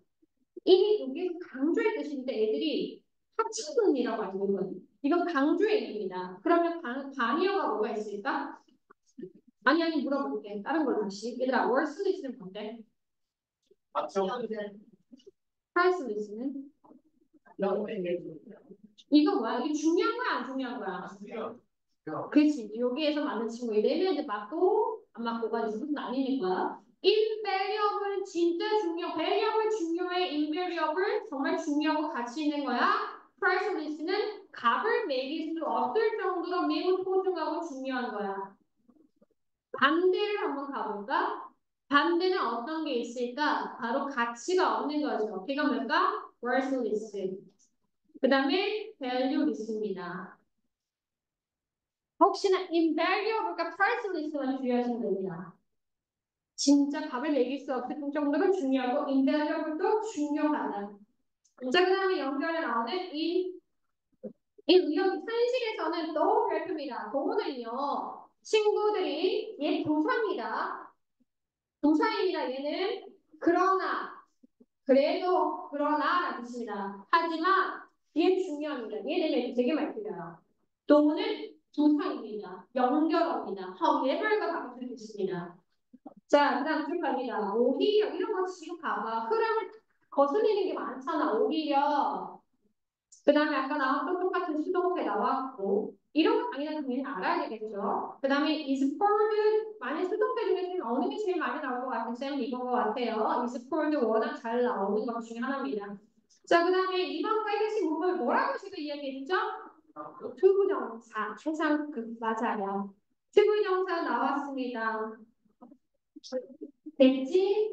이게 여기서 강조의 뜻인데 애들이 합치문이라고 알고 있거든. 이건 강조의 의미입니다. 그러면 반의어가 뭐가 있을까? 아니 물어볼게. 다른 걸로 다시. 얘들아 월스리스는 뭔데? 프라이스리스는? 이거 뭐야? 이게 중요한 거야 안 중요한 거야? 그렇지. 여기에서 맞는 친구. 내면 이제 맞고 안 맞고가 무슨 나뉘니까. invaluable 진짜 중요. valuable 중요해. invaluable 정말 중요하고 가치 있는 거야. priceless는 값을 매길 수 없을 정도로 매우 소중하고 중요한 거야. 반대를 한번 가볼까? 반대는 어떤 게 있을까? 바로 가치가 없는 거죠. 걔가 뭘까? worthless. 그 다음에 valueless입니다. 혹시나 invaluable과 priceless만 주의하시면 됩니다. 진짜 값을 매길 수 없을 정도로 중요하고 invaluable도 중요하다. 자, 그 다음에 연결에 나오는 이 의역 현실에서는 또 별표입니다. 동호는요 친구들이 얘 도사입니다. 동사입니다. 얘는 그러나, 그래도, 그러나라는 뜻입니다. 하지만 얘 중요합니다. 얘는 되게 많이 틀려요. 또는 동사입니다. 연결어입니다. however가 바꿔줄 수 있습니다. 자, 그 다음 쭉 갑니다. 오히려 이런 거 지금 봐봐. 흐름을 거슬리는 게 많잖아. 오히려. 그 다음에 아까 나왔던 똑같은 수동태 나왔고 이런 거 당연히 알아야 되겠죠. 그 다음에 is poured 만약 수동태 중에서는 어느 게 제일 많이 나올 것 같은 쌤은 이건 것 같아요. is poured 워낙 잘 나오는 것 중에 하나입니다. 자, 그 다음에 이번과 핵심 문법을 뭐라고 제가 이야기했죠? 투부정사, 최상급 맞아요. 투부정사 나왔습니다. 됐지?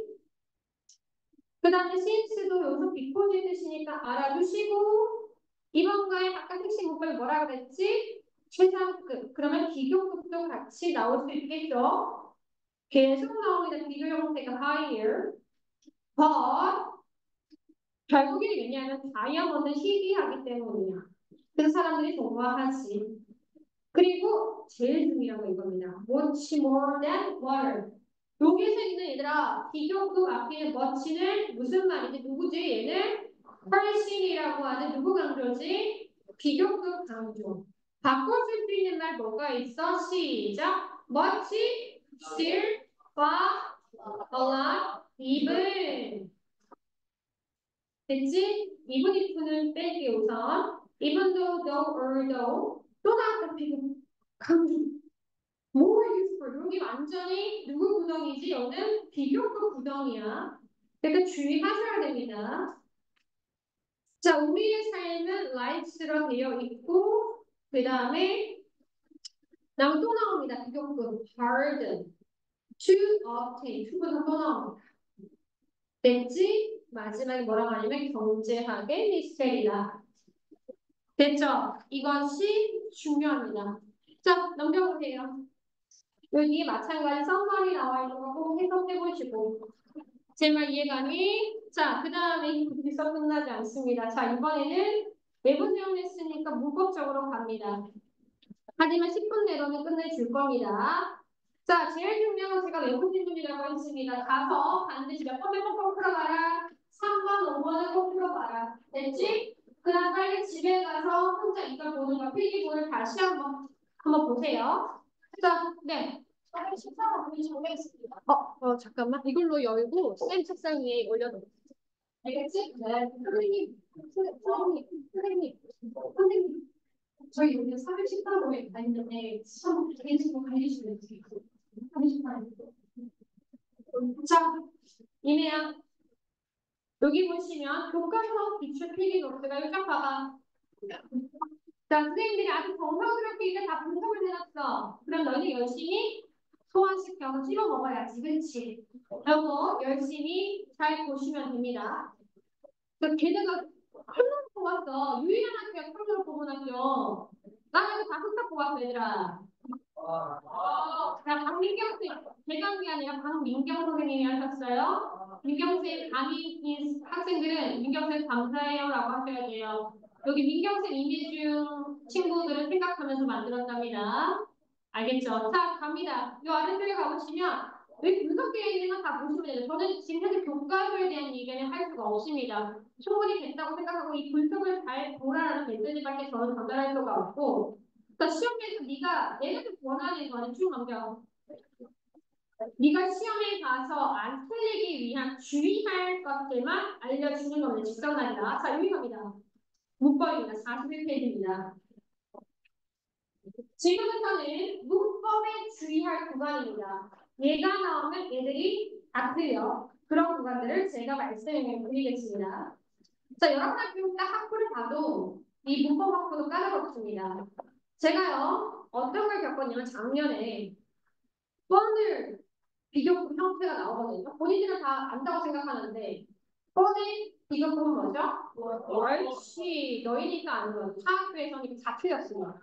그 다음에 since도 여기서 because 뜻이니까 알아두시고 이번과의 각각 핵심 문법이 뭐라 그랬지? 최상급. 그러면 비교급도 같이 나올 수 있겠죠? 계속 나옵니다. 비교 형태가 higher. but 결국에는 왜냐하면 다이아몬드는 희귀하기 때문이야. 그래서 사람들이 좋아하지. 그리고 제일 중요한 거 이겁니다. much more than water. 여기서 있는 얘들아 비교급 앞에 있는 much는 무슨 말이지? 누구지? 얘는 훨씬이라고 하는 누구 강조지? 비교급 강조. 바꿔줄 수 있는 말 뭐가 있어? 시작. much, still, far, a lot, even. 됐지? even if는 뺄게 우선. even though, though, or though. 또 나왔다 비교급 강조. more useful. 여기 완전히 누구 구덩이지? 여기는 비교급 구덩이야. 그러니까 주의하셔야 됩니다. 자, 우리의 삶은 life로 되어 있고 그 다음에 또 나옵니다. 비교급 hard, to obtain, to가 또 나옵니다. 됐지? 마지막에 뭐라고 하냐면 경제학의 미스테리다. 됐죠? 이것이 중요합니다. 자, 넘겨보세요. 여기 마찬가지 썸머리 나와 있는 거 꼭 해석해 보시고 제 말 이해가니? 자, 그 다음에 여기서 끝나지 않습니다. 자, 이번에는 외부 내용 했으니까 문법적으로 갑니다. 하지만 10분 내로는 끝내줄 겁니다. 자, 제일 중요한 건 제가 외부 질문이라고 했습니다. 가서 반드시 몇 번, 몇 번 꼭 풀어봐라. 3번, 5번은 꼭 풀어봐라. 됐지? 그 다음 빨리 집에 가서 혼자 이걸 보는 거, 필기본을 다시 한번 보세요. 자, 네. 저는 식사가 보기 정했습니다. 잠깐만. 이걸로 열고 쌤 책상 위에 올려놓을게요. 알겠지? 네. 선생님. 저희 오늘 310단원에 다니는데 시험 개인식으로 관리시면 돼요. 30단. 자, 이내야. 여기 보시면 교과서 기출 필기 노트가 여기 쫙 봐봐. 자, 선생님들이 아주 정성스럽게 이제 다 분석을 해놨어. 그럼 너는 열심히 소화시켜서 씹어 먹어야지, 그렇지? 그리고 열심히 잘 보시면 됩니다. 걔네가 컬러를 뽑았어. 유일한 학교가 컬러를 뽑은 학교. 나는 다 흑사 뽑았어, 얘들아. 자, 박민경 쌤, 대강이 아니라 박민경 선생님이 하셨어요. 민경 쌤 강의인 학생들은 민경 쌤 감사해요라고 하셔야 돼요. 여기 민경 쌤 이미중 친구들을 생각하면서 만들었답니다. 알겠죠? 자, 갑니다. 이 아래쪽에 가보시면 여기 분석되어 있는 건 다 보시면 돼요. 저는 지금 현재 교과서에 대한 얘기는 할 수가 없습니다. 충분히 됐다고 생각하고 이 분석을 잘 보라라는 메시지밖에 저는 전달할 수가 없고 그러니까 시험에서 내가 좀 원하는 거는 쭉 넘겨. 네가 시험에 가서 안 틀리기 위한 주의할 것들만 알려주는 겁니다. 직선말이다. 자, 여기 갑니다. 문법입니다. 41페이지입니다. 지금부터는 문법에 주의할 구간입니다. 얘가 나오면 얘들이 다 틀려. 그런 구간들을 제가 말씀해 드리겠습니다. 자, 여러분 학교 딱 학부를 봐도 이 문법 학부도 까다롭습니다. 제가요, 어떤 걸 겪었냐면 작년에 뻔을 비교급 형태가 나오거든요. 본인들은 다 안다고 생각하는데 뻔의 비교급은 뭐죠? 옳지. 너희니까 아는 거지. 사학교에서는 이거 다 틀렸습니다.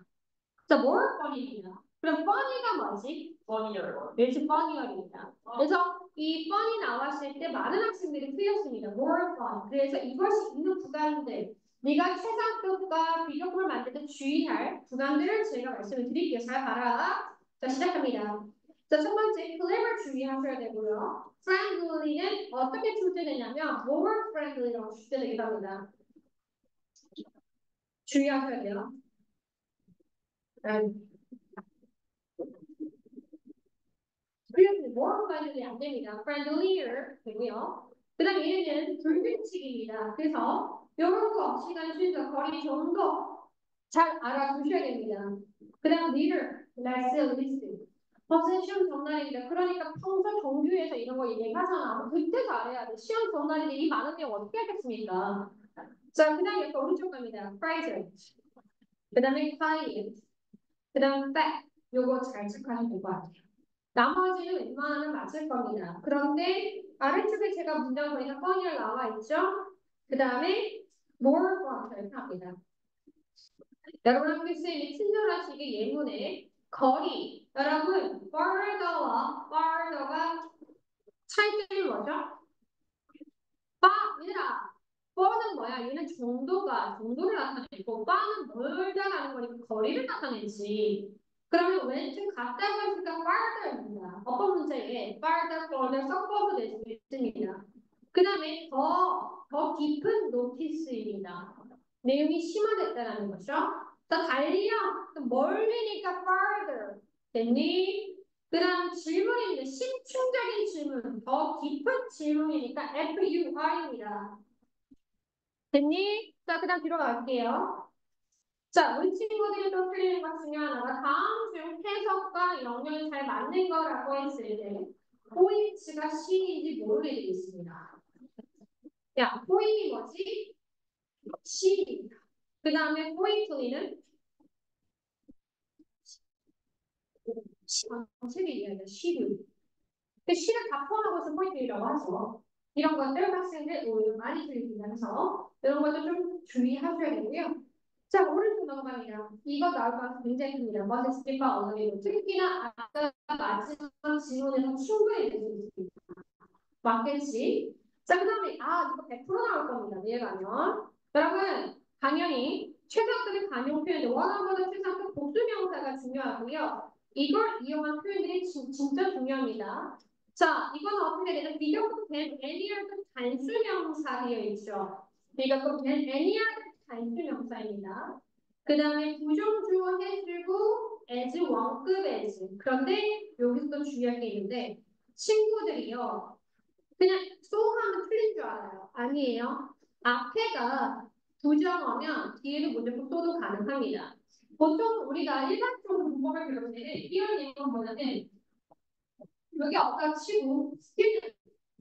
자, 뭘 뻔이냐? 그럼 뻔이가 뭐지? 뻔이열. 왠지 뻔이열입니다. 그래서 이 뻔이 나왔을 때 많은 학생들이 틀렸습니다. more fun. 그래서 이것이 있는 구간들 네가 최상급과 비교급을 만들 때 주의할 구간들을 제가 말씀을 드릴게요. 잘 봐라. 자, 시작합니다. 자, 첫 번째, clever 주의하셔야 되고요. friendly는 어떻게 출제되냐면 more friendly라고 출제되기도 합니다. 주의하셔야 돼요. 그래서 more friendly 안 됩니다. friendlier 되고요. 그 다음 얘는 불규칙입니다. 그래서 이런 거 시간 순서 거리 정도 잘 알아두셔야 됩니다. 그 다음 leader, less, list. 벌써 시험 전날인데 그러니까 평소 정규에서 이런 거 얘기하잖아. 그때 잘해야 돼. 시험 전날인데 이 많은 내용 어떻게 하겠습니까? 자, 그 다음에 오른쪽 갑니다. present. 그 다음에 quiet. 그 다음 fact. 요거 잘 체크하시면 될 것 같아요. 나머지는 웬만하면 맞을 겁니다. 그런데 아래쪽에 제가 문장 보니까 뻔히 나와 있죠? 그 다음에 more from 이렇게 합니다. 여러분 학교 쌤이 친절하시게 예문에 거리 여러분 farther와 farther가 차이점이 뭐죠? 얘들아 far는 뭐야? 얘는 정도를 나타내고 far는 멀다라는 거니까 거리를 나타내지. 그러면 왼쪽 같다고 했으니까 farther입니다. 어떤 문제에 farther, further 섞어서 낼 수 있습니다. 그 다음에 더 깊은 노티스입니다. 내용이 심화됐다는 거죠. 더 달려, 멀리니까 farther. 됐니? 그 다음 질문인데 심층적인 질문, 더 깊은 질문이니까 FUR입니다. 됐니? 자, 그 다음 뒤로 갈게요. 자, 우리 친구들이 또 틀리는 것 중에 하나가 다음 중 해석과 영역이 잘 맞는 거라고 했을 때 포인트가 C인지 모르게 되어 있습니다. 야, 포인이 뭐지? C입니다. 그 다음에 포인트는 책의 이야기가 시류. 그 시를 다 포함하고 있는 포인트라고 하죠. 이런 것들 학생들 오히려 많이 들리면서 이런 것도 좀 주의하셔야 되고요. 자, 오른쪽 넘어갑니다. 이거 나올 가능성이 굉장히 큽니다. 먼저 스피커 언어리고 특히나 아까 마지막 질문에서 충분히 될 수 있습니다. 맞겠지? 자, 그 다음에 이거 100% 나올 겁니다. 내일가면 여러분 당연히 최상급의 관용 표현 원어보다 최상급 복수명사가 중요하고요. 이걸 이용한 표현들이 진짜 중요합니다. 자, 이건 어떻게 되죠? 비교급 된 애니어도 단수명사 되어 있죠. 비교급 된 애니어도 단수명사입니다. 그 다음에 부정주어 해주고 as 원급 as. 그런데 여기서 또 중요한 게 있는데 친구들이요. 그냥 하면 틀린 줄 알아요. 아니에요. 앞에가 부정어면 뒤에도 무조건 도 가능합니다. 보통 우리가 일반적으로 문법을 배울 때는 이런 예문보다는 여기 없다 치고 still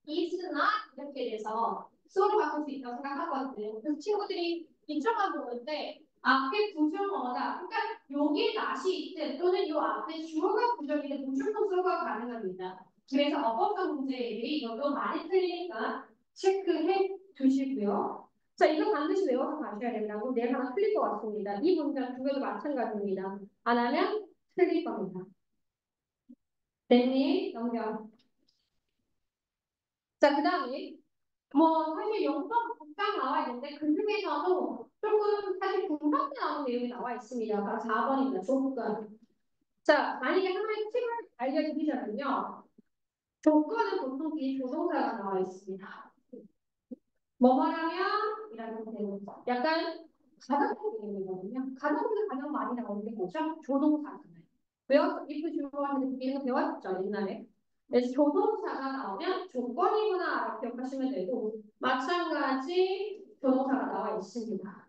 is not 이렇게 돼서 소로 바꿀 수 있다고 생각하거든요. 그래서 친구들이 이쪽만 보을 때 앞에 부정어다. 그러니까 여기에 낫이 있든 또는 이 앞에 주어가 부정인데 무조건 소가 가능합니다. 그래서 어법적 문제들이 이것도 많이 틀리니까 체크해 두시고요. 자, 이거 반드시 외워서 가셔야 된다고 내일 하나 틀릴 것 같습니다. 이 문장 두 개도 마찬가지입니다. 안 하면 틀릴 겁니다. 됐니? 넘겨. 자, 그 다음에 사실 영법 복장 나와 있는데 그 중에서도 조금 사실 분석에 나오는 내용이 나와 있습니다. 바로 4번입니다. 조건. 자, 만약에 하나의 팁을 알려드리자면요. 조건은 보통 뒤에 조동사가 나와 있습니다. 뭐뭐라면 이라는 대목. 약간 가정적 내용이거든요. 가정에서 가장 많이 나오는 게 뭐죠? 조동사잖아요. 배웠죠? if 주어하는데 그게 있는 거 배웠죠? 옛날에. 그래서 조동사가 나오면 조건이구나 라고 기억하시면 되고 마찬가지 조동사가 나와 있습니다.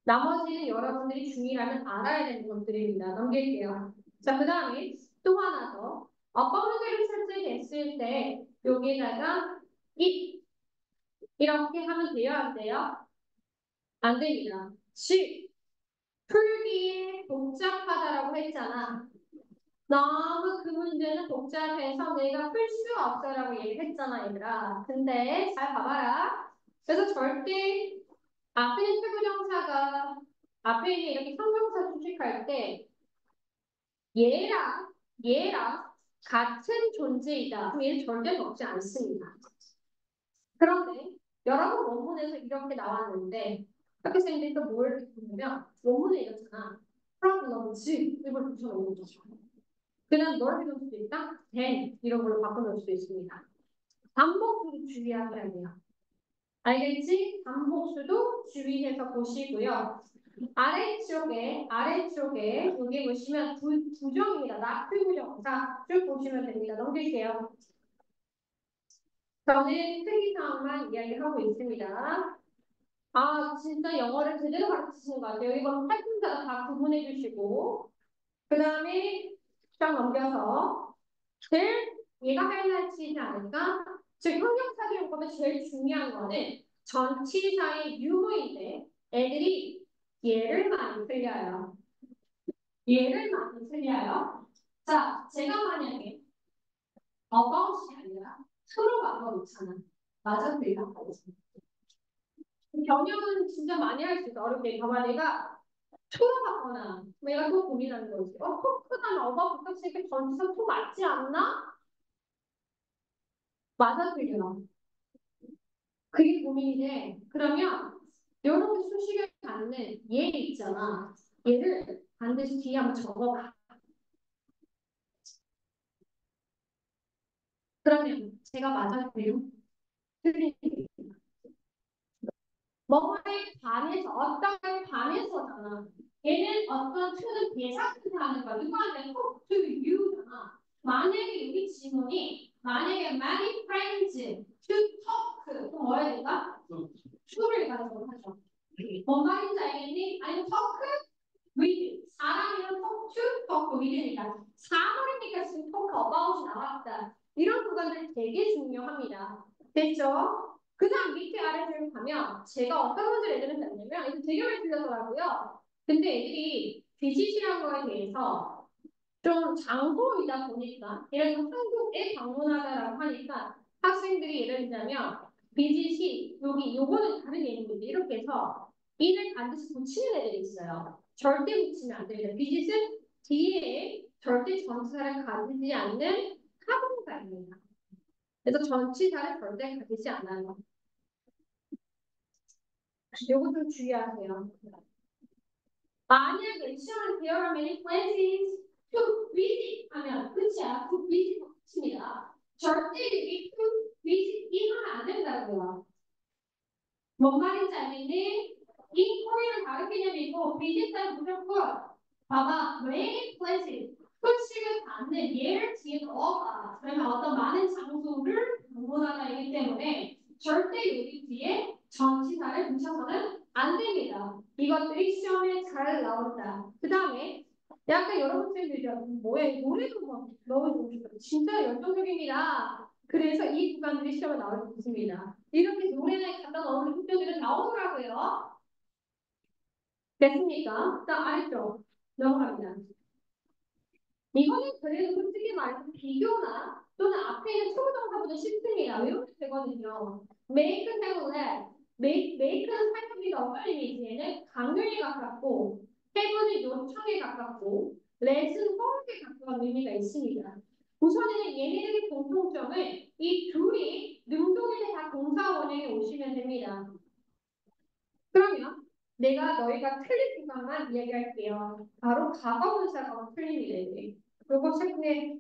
나머지는 여러분들이 중요하면 알아야 되는 것들입니다. 넘길게요. 자, 그 다음에 또 하나 더. 어법 문제를 출제됐을 때 여기다가 이렇게 하면 돼요? 안 돼요? 안 됩니다. 풀기 복잡하다라고 했잖아. 너무 그 문제는 복잡해서 내가 풀 수 없어라고 얘기했잖아, 얘들아. 근데 잘 봐봐라. 그래서 절대 앞에 있는 투부정사가 앞에 있는 이렇게 형용사 수식할 때 얘랑 같은 존재이다. 그럼 얘는 절대 적지 않습니다. 그런데 여러분 원문에서 이렇게 나왔는데 학교생들이 또 뭘 보냐면 원문에 이렇잖아. from 넘지 이걸 붙여놓는 거죠. 그냥 넓게 놓을 수도 있다. than 이런 걸로 바꿔놓을 수도 있습니다. 반복수도 주의하셔야 돼요. 알겠지? 반복수도 주의해서 보시고요. 아래쪽에 여기 보시면 부정입니다. not 부정사 쭉 보시면 됩니다. 넘길게요. 저는 특이사항만 이야기하고 있습니다. 아, 진짜 영어를 제대로 가르치시는 것 같아요. 이건 활동자가 다 구분해 주시고 그 다음에 쫙 넘겨서 제일 얘가 하이라이트이지 않을까? 즉 형용사적인 거면 제일 중요한 거는 전치사의 유무인데 애들이 얘를 많이 틀려요. 얘를 많이 틀려요. 자, 제가 만약에 about이 아니라 to로 바꿔놓잖아. 맞아, 틀려? 변형은 진짜 많이 할 수 있어. 어렵게. 봐봐, 내가 to로 바꿔놔. 내가 또 고민하는 거지. 토크난 about 붙었으니까 전치사 to 맞지 않나? 맞아, 틀려? 그게 고민이 돼. 그러면 여러분 수식을 갖는 얘 있잖아. 얘를 반드시 뒤에 한번 적어봐. 그러면 제가 맞았고요. 틀린 뭐에 반해서 어떤 걸 반해서잖아. 얘는 어떤 to는 대상을 하는 거야. 누구한테 talk to you잖아. 만약에 여기 지문이 만약에 many friends to talk 그럼 뭐 해야 될까? to를 가지고 하죠. 뭔 말인지 알겠니? 아니면 talk with 사람이랑 talk to talk with니까 사물이니까 지금 talk about이 나왔다. 이런 구간들 되게 중요합니다. 됐죠? 그 다음 밑에 아래를 가면 제가 어떤 문제를 애들은 냈냐면 이거 되게 많이 틀렸더라고요. 근데 애들이 비짓이라는 거에 대해서 좀 장소이다 보니까 예를 들어 한국에 방문하다라고 하니까 학생들이 예를 들자면 비짓이 여기 요거는 다른 예문인데 이렇게 해서 이를 반드시 붙이는 애들이 있어요. 절대 붙이면 안 됩니다. 비짓은 뒤에 절대 전치사를 가지지 않는 타동사입니다. 그래서 전치사를 절대 가지지 않아요. 요거 좀 주의하세요. 만약에 시험을 there are many places to visit 하면 끝이야. to visit 끝입니다. 절대 이 to visit 이 하면 안 된다고요. 뭔 말인지 알겠니? 이 코리를 가르치냐면 이거 visit은 무조건 봐봐. many places 끝식을 받는 얘를 뒤에 넣어봐. 그러면 어떤 많은 장소를 방문하다이기 때문에 절대 여기 뒤에 전치사를 붙여서는 안 됩니다. 이것들이 시험에 잘 나온다. 그 다음에 약간 여러분들도 뭐야 이 노래도 뭐 너무 진짜 열정적입니다. 그래서 이 구간들이 시험에 나올 수 있습니다. 이렇게 노래에 갖다 넣는 문제들은 나오더라고요. 됐습니까? 자, 아래쪽 넘어갑니다. 이거는 그래도 솔직히 말해서 비교나 또는 앞에 있는 초보동사보다 쉽습니다. 외우면 되거든요. make하고 make는 사용이 어플리미지 얘는 강요에 가깝고 have는 요청에 가깝고 let은 허락에 가까운 의미가 있습니다. 우선에는 얘네들의 공통점을 이 둘이 능동일 때 다 동사 원형에 오시면 됩니다. 그러면 내가 너희가 틀린 구간만 이야기할게요. 바로 과거분사가 틀립니다. 요거 최근에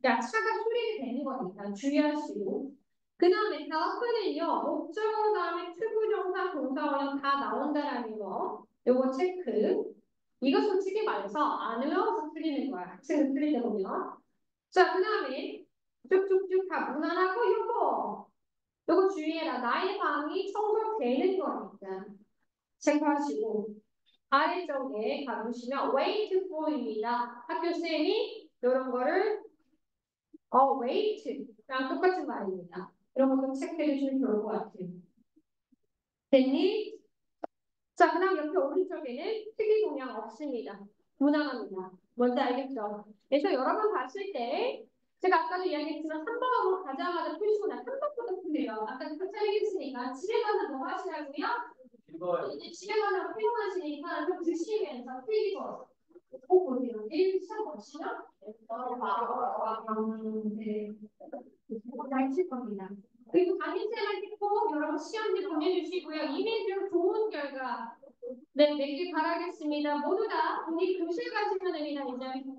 야차가 수립이 되는 거니까 주의하시고 그 다음에 help는요 목적어 다음에 투부정사 동사원형 다 나온다라는 거 요거 체크 이거 솔직히 말해서 안 외워서 틀리는 거야 학생은 틀리다 보면 자 그 다음에 쭉쭉쭉 다 무난하고 요거 주의해라 나의 방이 청소되는 거니까 체크하시고 아래쪽에 가보시면 wait for입니다 학교쌤이 이런 거를 wait랑 똑같은 말입니다. 이런 것도 체크해 주시면 좋을 것 같아요. 됐니? 자, 그 다음 옆에 오른쪽에는 특이 동향 없습니다. 무난합니다. 뭔지 알겠죠? 그래서 여러분 봤을 때 제가 아까도 이야기했지만 3번하고 가자마자 푸시고 나 3번부터 푸세요. 아까 그렇게 얘기했으니까 집에 가서 뭐 하시라고요? 이제 집에 가서 피곤하시니까 좀 드시면서 필기도 꼭 보세요. 내일 시험 보시면 날칠 겁니다. 그리고 담임쌤을 듣고 여러분 시험지 보내주시고요. 이메일로 좋은 결과 네, 내길 바라겠습니다. 모두 다 우리 교실 가시면 됩니다. 이제